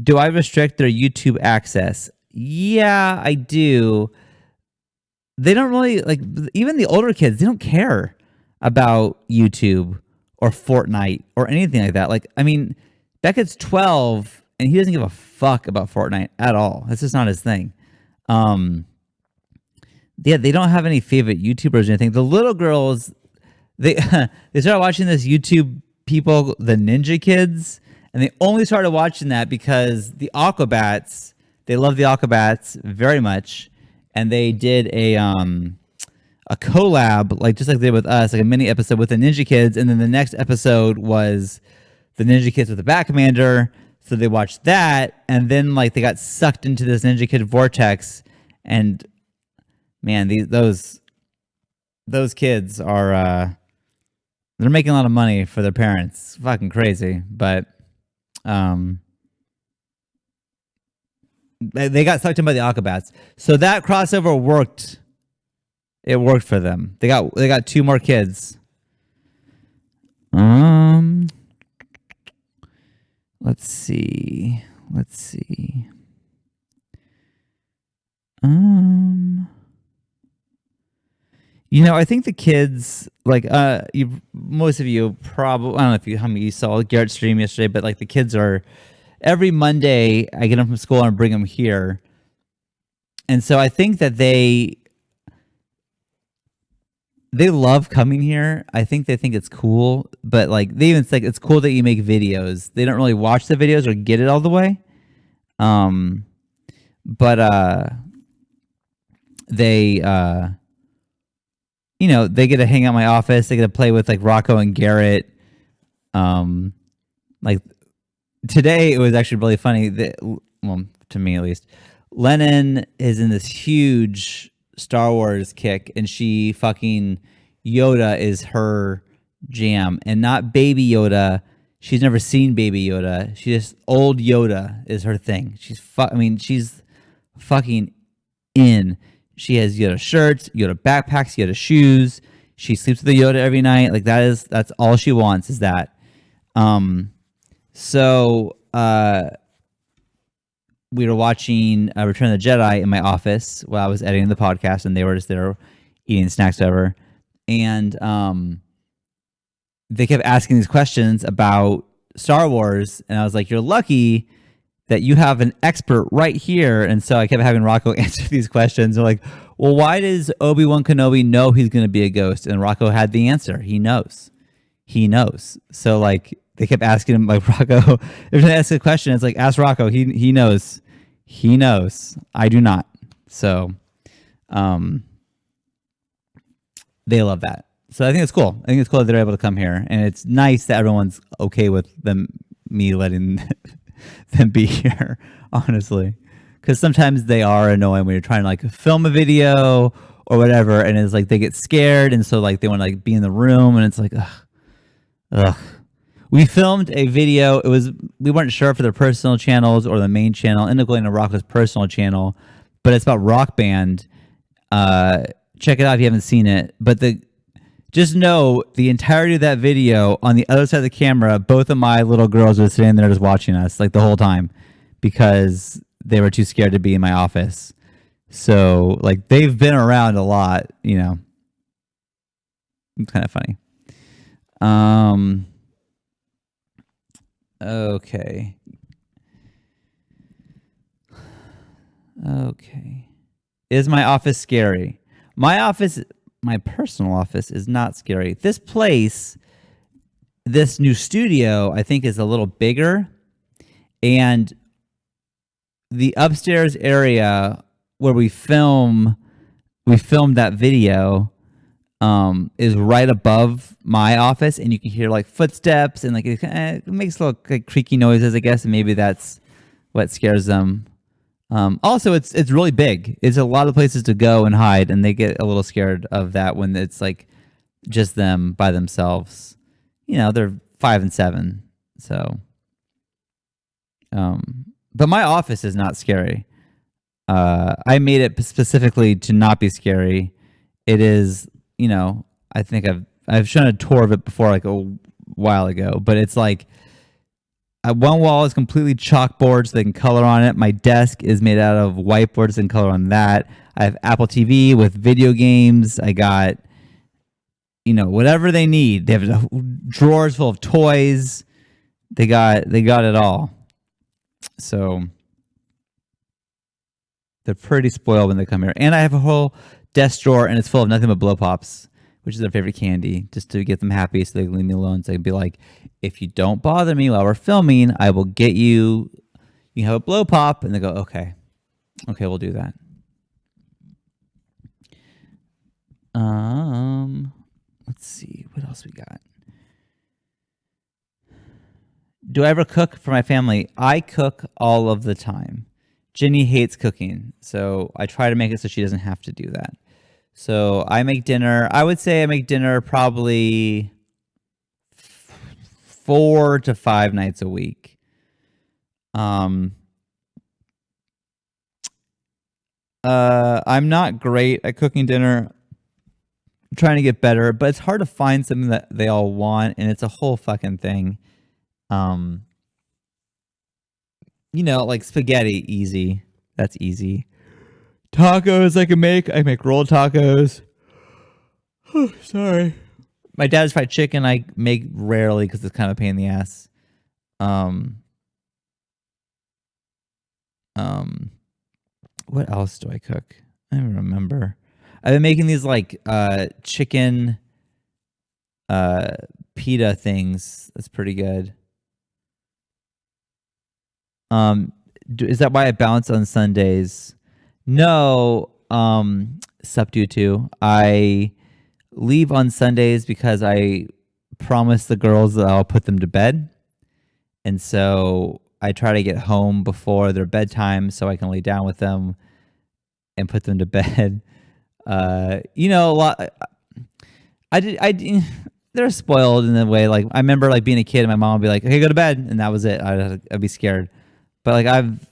Do I restrict their YouTube access? Yeah, I do. They don't really, like, even the older kids, they don't care about YouTube or Fortnite or anything like that. Like, I mean, Beckett's 12 and he doesn't give a fuck about Fortnite at all. That's just not his thing. They don't have any favorite YouTubers or anything. The little girls, they started watching this YouTube people, the Ninja Kids, and they only started watching that because the Aquabats, they love the Aquabats very much, and they did a collab, like just like they did with us, like a mini episode with the Ninja Kids, and then the next episode was the Ninja Kids with the Bat Commander. So they watched that, and then like they got sucked into this Ninja Kid vortex, and man, those kids are they're making a lot of money for their parents. It's fucking crazy, but they got sucked in by the Aquabats. So that crossover worked. It worked for them. They got 2 more kids. Let's see. I think the kids, like, most of you probably, I don't know how many you saw Garrett's stream yesterday, but like the kids are, every Monday I get them from school and bring them here. And so I think that they love coming here. I think they think it's cool, but like they even say it's cool that you make videos. They don't really watch the videos or get it all the way. But they they get to hang out in my office. They get to play with like Rocco and Garrett. Like today it was actually really funny. Well, to me at least, Lennon is in this huge Star Wars kick, and she fucking Yoda is her jam, and not Baby Yoda. She's never seen Baby Yoda. She just old Yoda is her thing. She's fucking in. She has Yoda shirts, Yoda backpacks, Yoda shoes. She sleeps with the Yoda every night. Like that's all she wants is that. So we were watching Return of the Jedi in my office while I was editing the podcast, and they were just there eating snacks and they kept asking these questions about Star Wars, and I was like, you're lucky that you have an expert right here. And so I kept having Rocco answer these questions. They're like, well, why does Obi-Wan Kenobi know he's going to be a ghost? And Rocco had the answer. He knows. He knows. So like they kept asking him, like, Rocco, if they ask a question, it's like, ask Rocco. He knows. He knows. I do not. So they love that. So I think it's cool. I think it's cool that they're able to come here, and it's nice that everyone's okay with me letting them be here, honestly, because sometimes they are annoying when you're trying to like film a video or whatever, and it's like they get scared, and so like they want to like be in the room, and it's like ugh. We filmed a video. We weren't sure for their personal channels or the main channel. Ended up going to Rocco's personal channel, but it's about Rock Band. Check it out if you haven't seen it. But just know the entirety of that video, on the other side of the camera, both of my little girls were sitting there just watching us like the whole time because they were too scared to be in my office. So like they've been around a lot, you know. It's kind of funny. Okay. Is my office scary? My personal office is not scary. This place, this new studio, I think is a little bigger. And the upstairs area where we filmed that video is right above my office, and you can hear like footsteps and like it makes little like creaky noises, I guess, and maybe that's what scares them. Also, it's really big. It's a lot of places to go and hide, and they get a little scared of that when it's like just them by themselves. You know, they're 5 and 7, so. But my office is not scary. I made it specifically to not be scary. It is, you know, I think I've shown a tour of it before, like a while ago, but it's like one wall is completely chalkboard so they can color on it. My desk is made out of whiteboards and color on that. I have Apple TV with video games. I got, you know, whatever they need. They have drawers full of toys. They got it all. So they're pretty spoiled when they come here. And I have a whole desk drawer, and it's full of nothing but blow pops, which is their favorite candy, just to get them happy so they can leave me alone. So I can be like, if you don't bother me while we're filming, I will get you, you have a blow pop. And they go, okay, we'll do that. Let's see, what else we got? Do I ever cook for my family? I cook all of the time. Jenny hates cooking, so I try to make it so she doesn't have to do that. So I make dinner. I would say I make dinner probably 4 to 5 nights a week. I'm not great at cooking dinner. I'm trying to get better, but it's hard to find something that they all want, and it's a whole fucking thing. You know, like spaghetti, easy. That's easy. Tacos I make rolled tacos. Oh, sorry. My dad's fried chicken I make rarely because it's kind of a pain in the ass. What else do I cook? I don't remember. I've been making these like chicken pita things. That's pretty good. Is that why I bounce on Sundays? No, subdue to. I leave on Sundays because I promise the girls that I'll put them to bed. And so I try to get home before their bedtime so I can lay down with them and put them to bed. You know, a lot. They're spoiled in a way. Like I remember like being a kid and my mom would be like, "Okay, go to bed," and that was it. I'd be scared. But like I've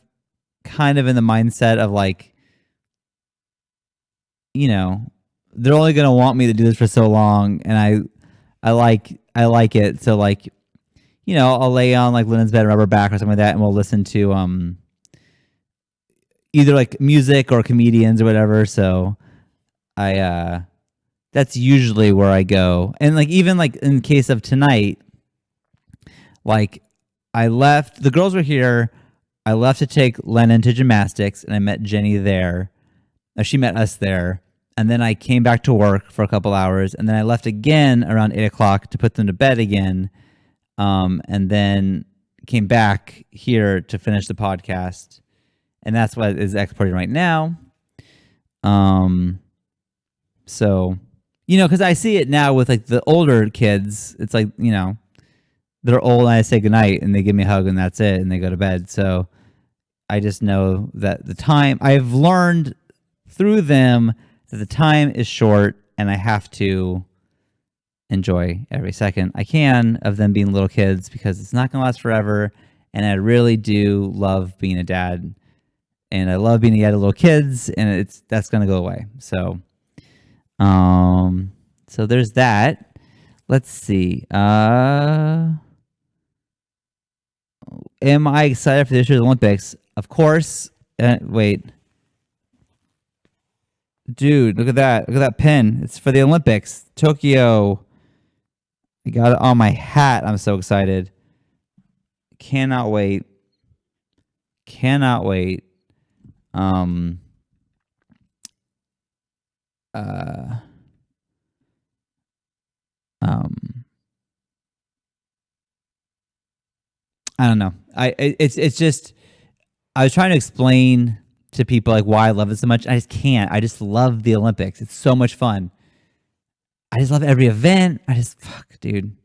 kind of in the mindset of like, you know, they're only gonna want me to do this for so long, and I like it. So like, you know, I'll lay on like Lynn's bed, rubber back or something like that, and we'll listen to either like music or comedians or whatever. So that's usually where I go. And like even like in case of tonight, like I left. The girls were here. I left to take Lennon to gymnastics, and I met Jenny there. She met us there. And then I came back to work for a couple hours, and then I left again around 8 o'clock to put them to bed again, and then came back here to finish the podcast, and that's what is exporting right now. So, because I see it now with like the older kids, it's like, they're old and I say goodnight and they give me a hug and that's it, and they go to bed. So I just know that the time, I've learned through them that the time is short and I have to enjoy every second I can of them being little kids, because it's not going to last forever. And I really do love being a dad, and I love being a dad of little kids, and that's going to go away. So, so there's that. Let's see. Am I excited for this year's Olympics? Of course. Wait. Dude, look at that. Look at that pin. It's for the Olympics. Tokyo. I got it on my hat. I'm so excited. Cannot wait. Cannot wait. I don't know. It's just, I was trying to explain to people like why I love it so much. I just can't. I just love the Olympics. It's so much fun. I just love every event. Fuck, dude.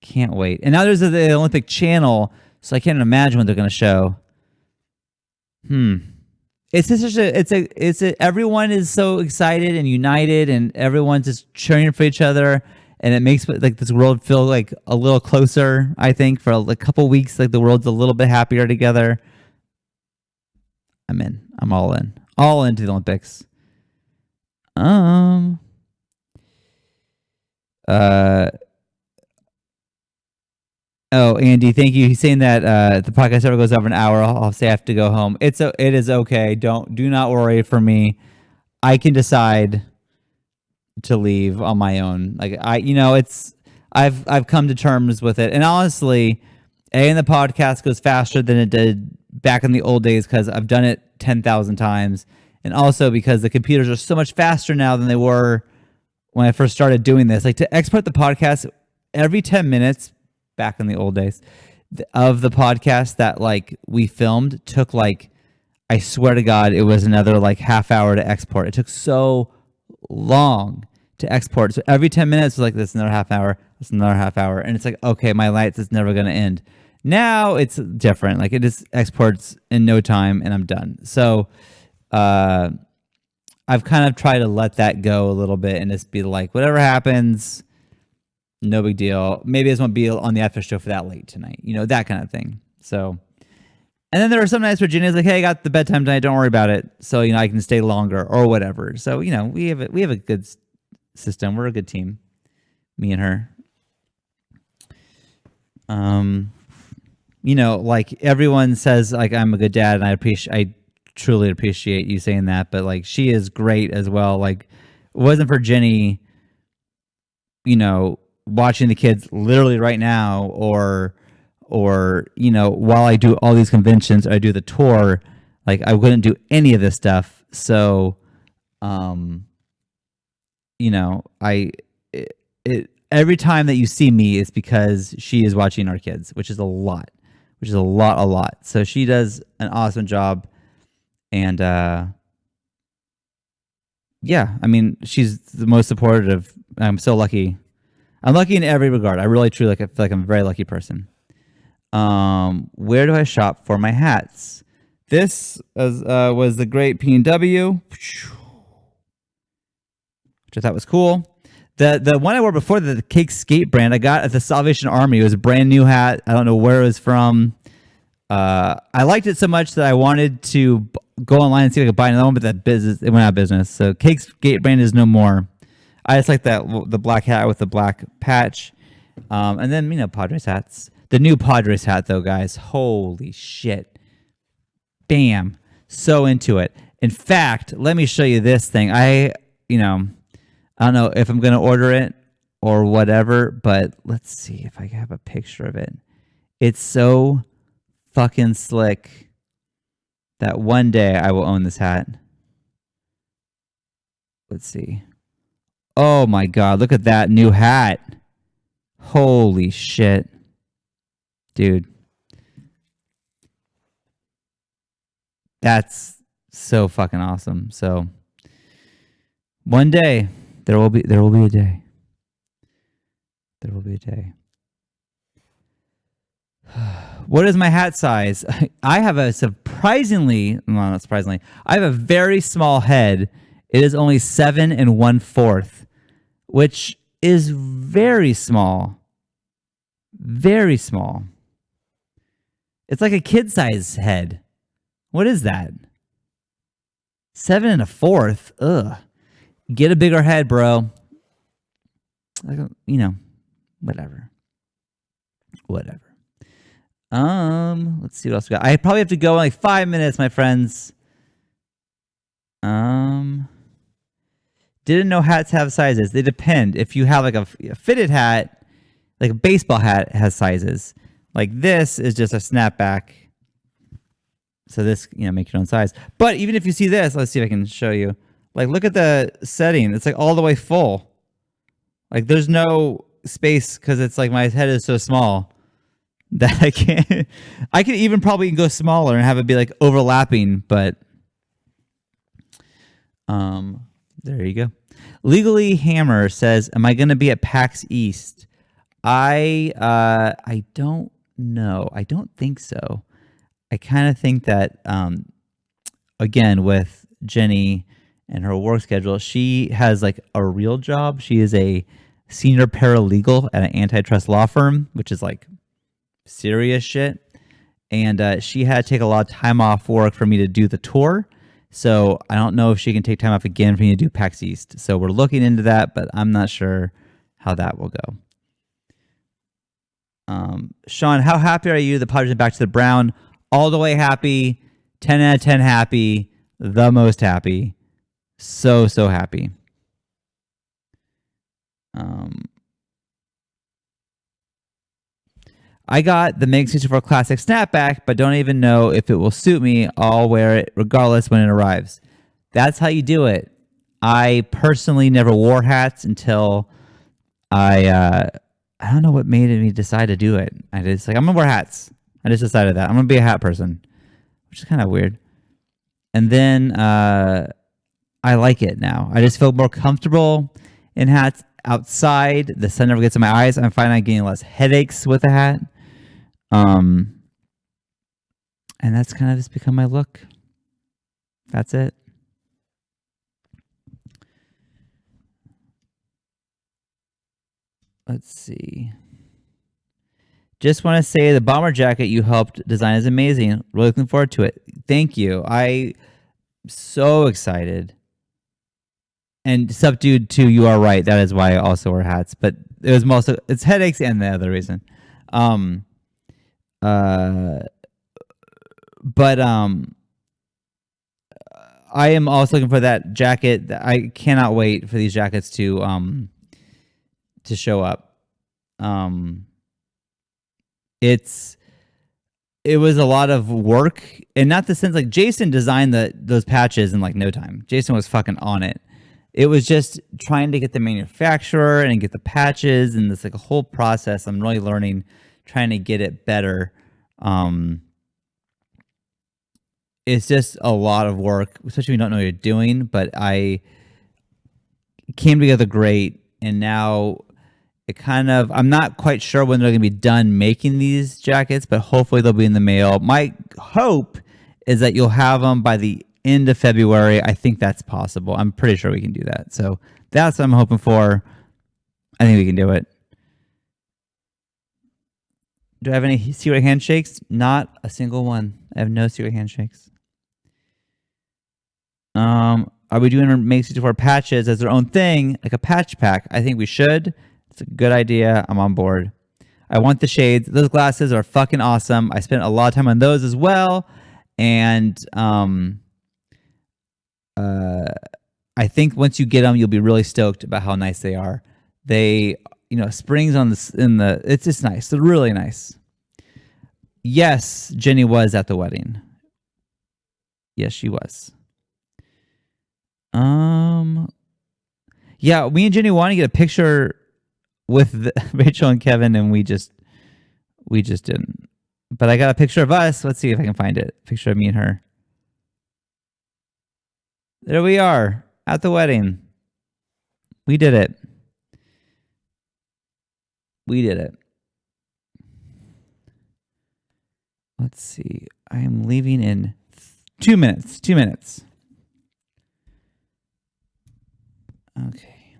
Can't wait. And now there's the Olympic channel, so I can't imagine what they're going to show. It's just everyone is so excited and united, and everyone's just cheering for each other, and it makes like this world feel like a little closer. I think for a couple weeks, like the world's a little bit happier together. I'm in. I'm all in. All into the Olympics. Oh, Andy, thank you. He's saying that the podcast ever goes over an hour, I'll say I have to go home. It is okay. Do not worry for me. I can decide to leave on my own. Like I've come to terms with it. And honestly, the podcast goes faster than it did back in the old days because I've done it 10,000 times. And also because the computers are so much faster now than they were when I first started doing this. Like to export the podcast every 10 minutes back in the old days of the podcast that like we filmed took like, I swear to God, it was another like half hour to export. It took so long to export. So every 10 minutes was like, this is another half hour, this is another half hour. And it's like, okay, my lights is never going to end. Now it's different. Like it just exports in no time and I'm done. So I've kind of tried to let that go a little bit and just be like, whatever happens, no big deal. Maybe I just won't be on the after show for that late tonight. That kind of thing. So, and then there are some nights where Jenny's like, hey, I got the bedtime tonight. Don't worry about it. So, I can stay longer or whatever. So, we have a good system. We're a good team. Me and her. Like everyone says, like I'm a good dad, and I truly appreciate you saying that. But like she is great as well. Like it wasn't for Jenny, watching the kids literally right now, or while I do all these conventions, or I do the tour, like I wouldn't do any of this stuff. So, every time that you see me is because she is watching our kids, which is a lot. So she does an awesome job. And, yeah, I mean, she's the most supportive. I'm so lucky. I'm lucky in every regard. I really, truly, I feel like I'm a very lucky person. Where do I shop for my hats? This was the great P&W, which I thought was cool. The one I wore before, the Cake Skate brand, I got at the Salvation Army. It was a brand new hat. I don't know where it was from. I liked it so much that I wanted to go online and see if I could buy another one, but it went out of business. So Cake Skate brand is no more. I just like the black hat with the black patch. And then, Padres hats. The new Padres hat, though, guys. Holy shit. Bam. So into it. In fact, let me show you this thing. I don't know if I'm going to order it or whatever, but let's see if I have a picture of it. It's so fucking slick that one day I will own this hat. Let's see. Oh my God, look at that new hat. Holy shit. Dude. That's so fucking awesome. So one day there will be a day. There will be a day. What is my hat size? I have a not surprisingly, I have a very small head. It is only 7 1/4, which is very small. Very small. It's like a kid-size head. What is that? 7 1/4. Ugh. Get a bigger head, bro. Like, whatever. Let's see what else we got. I probably have to go in like 5 minutes, my friends. Didn't know hats have sizes. They depend. If you have like a fitted hat, like a baseball hat has sizes. Like this is just a snapback. So this, make your own size. But even if you see this, let's see if I can show you. Like, look at the setting. It's like all the way full. Like there's no space because it's like my head is so small that I can't. I could even probably go smaller and have it be like overlapping, but there you go. Legally Hammer says, "Am I going to be at PAX East?" I don't know. I don't think so. I kind of think that again with Jenny and her work schedule, she has like a real job. She is a senior paralegal at an antitrust law firm, which is like serious shit. And she had to take a lot of time off work for me to do the tour. So I don't know if she can take time off again for me to do PAX East. So we're looking into that, but I'm not sure how that will go. Shawn, how happy are you? The Padres are back to the Brown. All the way happy. 10 out of 10 happy. The most happy. So happy. I got the MLK2020 Classic Snapback, but don't even know if it will suit me. I'll wear it regardless when it arrives. That's how you do it. I personally never wore hats until I don't know what made me decide to do it. I just I'm gonna wear hats. I just decided that I'm gonna be a hat person, which is kind of weird. And then I like it now. I just feel more comfortable in hats outside. The sun never gets in my eyes. I'm finding I'm getting less headaches with a hat. And that's kind of just become my look. That's it. Let's see. Just want to say the bomber jacket you helped design is amazing. Really looking forward to it. Thank you. I'm so excited. And Subdued too, you are right. That is why I also wear hats. But it was mostly it's headaches and the other reason. But I am also looking for that jacket. I cannot wait for these jackets to show up. It was a lot of work, and not the sense like Jason designed those patches in like no time. Jason was fucking on it. It was just trying to get the manufacturer and get the patches, and it's like a whole process. I'm really learning, trying to get it better. It's just a lot of work, especially when you don't know what you're doing. But I came together great, and now it I'm not quite sure when they're going to be done making these jackets, but hopefully they'll be in the mail. My hope is that you'll have them by the end of February. I think that's possible. I'm pretty sure we can do that. So that's what I'm hoping for. I think we can do it. Do I have any secret handshakes? Not a single one. I have no secret handshakes. Are we doing MLK2020 patches as their own thing, like a patch pack? I think we should. It's a good idea. I'm on board. I want the shades. Those glasses are fucking awesome. I spent a lot of time on those as well. And I think once you get them, you'll be really stoked about how nice they are. They, springs on it's just nice. They're really nice. Yes, Jenny was at the wedding. Yes, she was. Yeah, me and Jenny want to get a picture with Rachel and Kevin, and we just didn't. But I got a picture of us. Let's see if I can find it. Picture of me and her. There we are at the wedding. We did it. We did it. Let's see. I am leaving in 2 minutes. 2 minutes. Okay.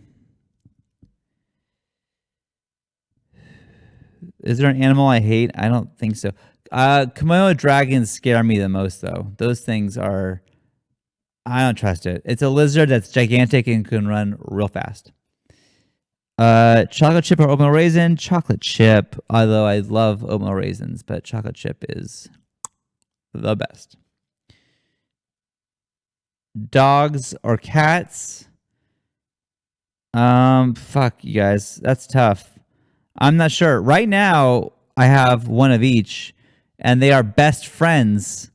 Is there an animal I hate? I don't think so. Komodo dragons scare me the most, though. Those things are... I don't trust it. It's a lizard that's gigantic and can run real fast. Chocolate chip or oatmeal raisin? Chocolate chip. Although I love oatmeal raisins, but chocolate chip is the best. Dogs or cats? Fuck you guys. That's tough. I'm not sure. Right now, I have one of each, and they are best friends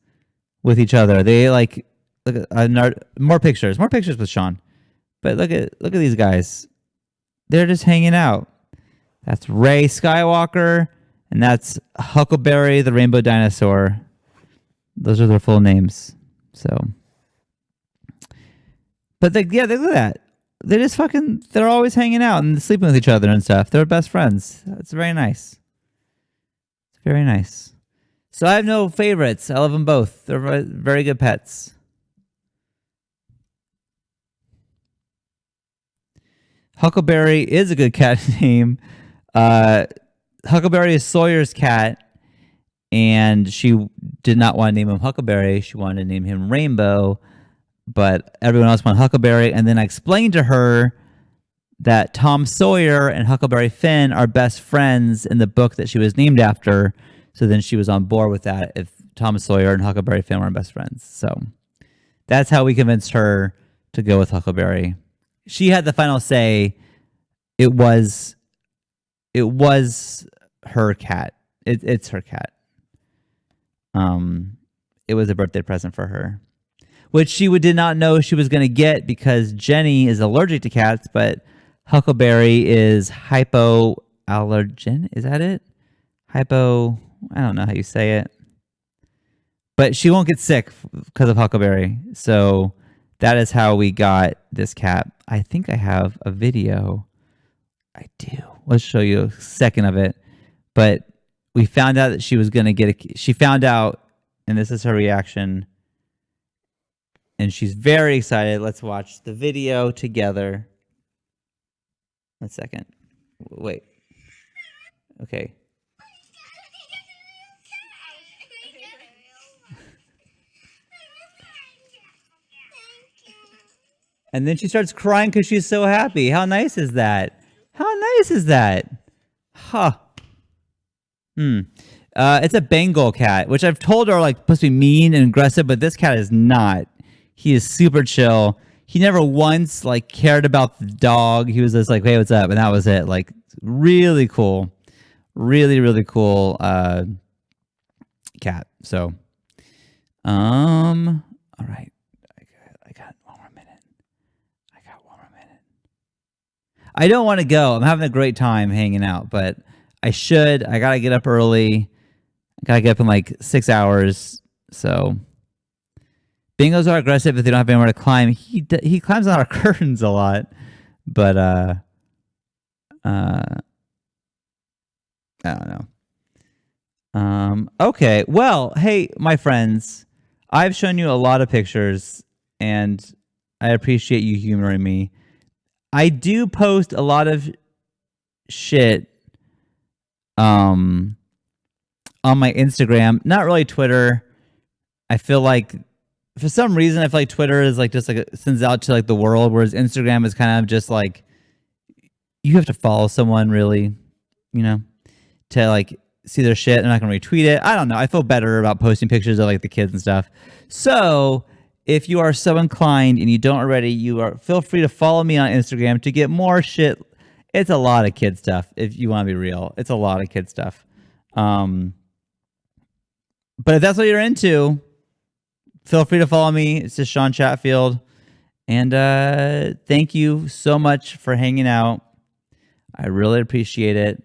with each other. They like look at more pictures with Shawn. But look at these guys. They're just hanging out. That's Ray Skywalker, and that's Huckleberry the Rainbow Dinosaur. Those are their full names. So, but look at that. They're just they're always hanging out and sleeping with each other and stuff. They're best friends. It's very nice. It's very nice. So I have no favorites. I love them both. They're very good pets. Huckleberry is a good cat name. Huckleberry is Sawyer's cat, and she did not want to name him Huckleberry. She wanted to name him Rainbow, but everyone else wanted Huckleberry. And then I explained to her that Tom Sawyer and Huckleberry Finn are best friends in the book that she was named after. So then she was on board with that if Tom Sawyer and Huckleberry Finn were best friends. So that's how we convinced her to go with Huckleberry. She had the final say. It was her cat. It's her cat. It was a birthday present for her, which she did not know she was going to get because Jenny is allergic to cats, but Huckleberry is hypoallergen. Is that it? I don't know how you say it. But she won't get sick because of Huckleberry. So that is how we got this cat. I think I have a video. I do. Let's show you a second of it. But we found out that she was going to get she found out, and this is her reaction. And she's very excited. Let's watch the video together. 1 second. Wait. Okay. And then she starts crying because she's so happy. How nice is that? How nice is that? Huh. It's a Bengal cat, which I've told her supposed to be mean and aggressive, but this cat is not. He is super chill. He never once cared about the dog. He was just like, "Hey, what's up?" And that was it. Really cool. Really, really cool cat. So, all right. I got one more minute. I don't want to go. I'm having a great time hanging out, but I should. I got to get up early. I got to get up in 6 hours. So, Bingos are aggressive if they don't have anywhere to climb. He climbs on our curtains a lot, but I don't know. Okay. Well, hey, my friends, I've shown you a lot of pictures, and I appreciate you humoring me. I do post a lot of shit on my Instagram, not really Twitter. I feel like for some reason I feel like Twitter is sends out to the world, whereas Instagram is kind of just you have to follow someone really, to see their shit. I'm not gonna retweet it. I don't know. I feel better about posting pictures of the kids and stuff. So if you are so inclined and you don't already, feel free to follow me on Instagram to get more shit. It's a lot of kid stuff. If you want to be real, it's a lot of kid stuff. But if that's what you're into, feel free to follow me. It's just Shawn Chatfield. And thank you so much for hanging out. I really appreciate it.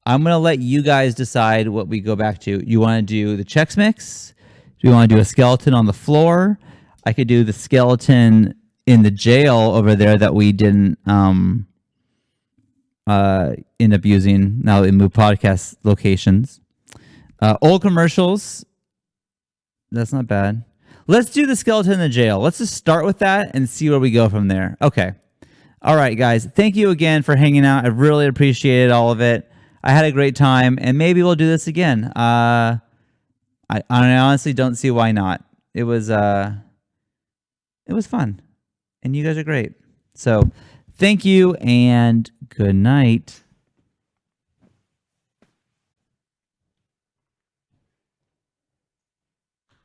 I'm going to let you guys decide what we go back to. You want to do the Chex Mix? Do you want to do a skeleton on the floor? I could do the skeleton in the jail over there that we didn't end up using now that we moved podcast locations. Old commercials. That's not bad. Let's do the skeleton in the jail. Let's just start with that and see where we go from there. Okay. All right, guys. Thank you again for hanging out. I really appreciated all of it. I had a great time, and maybe we'll do this again. I honestly don't see why not. It was fun, and you guys are great. So thank you, and good night.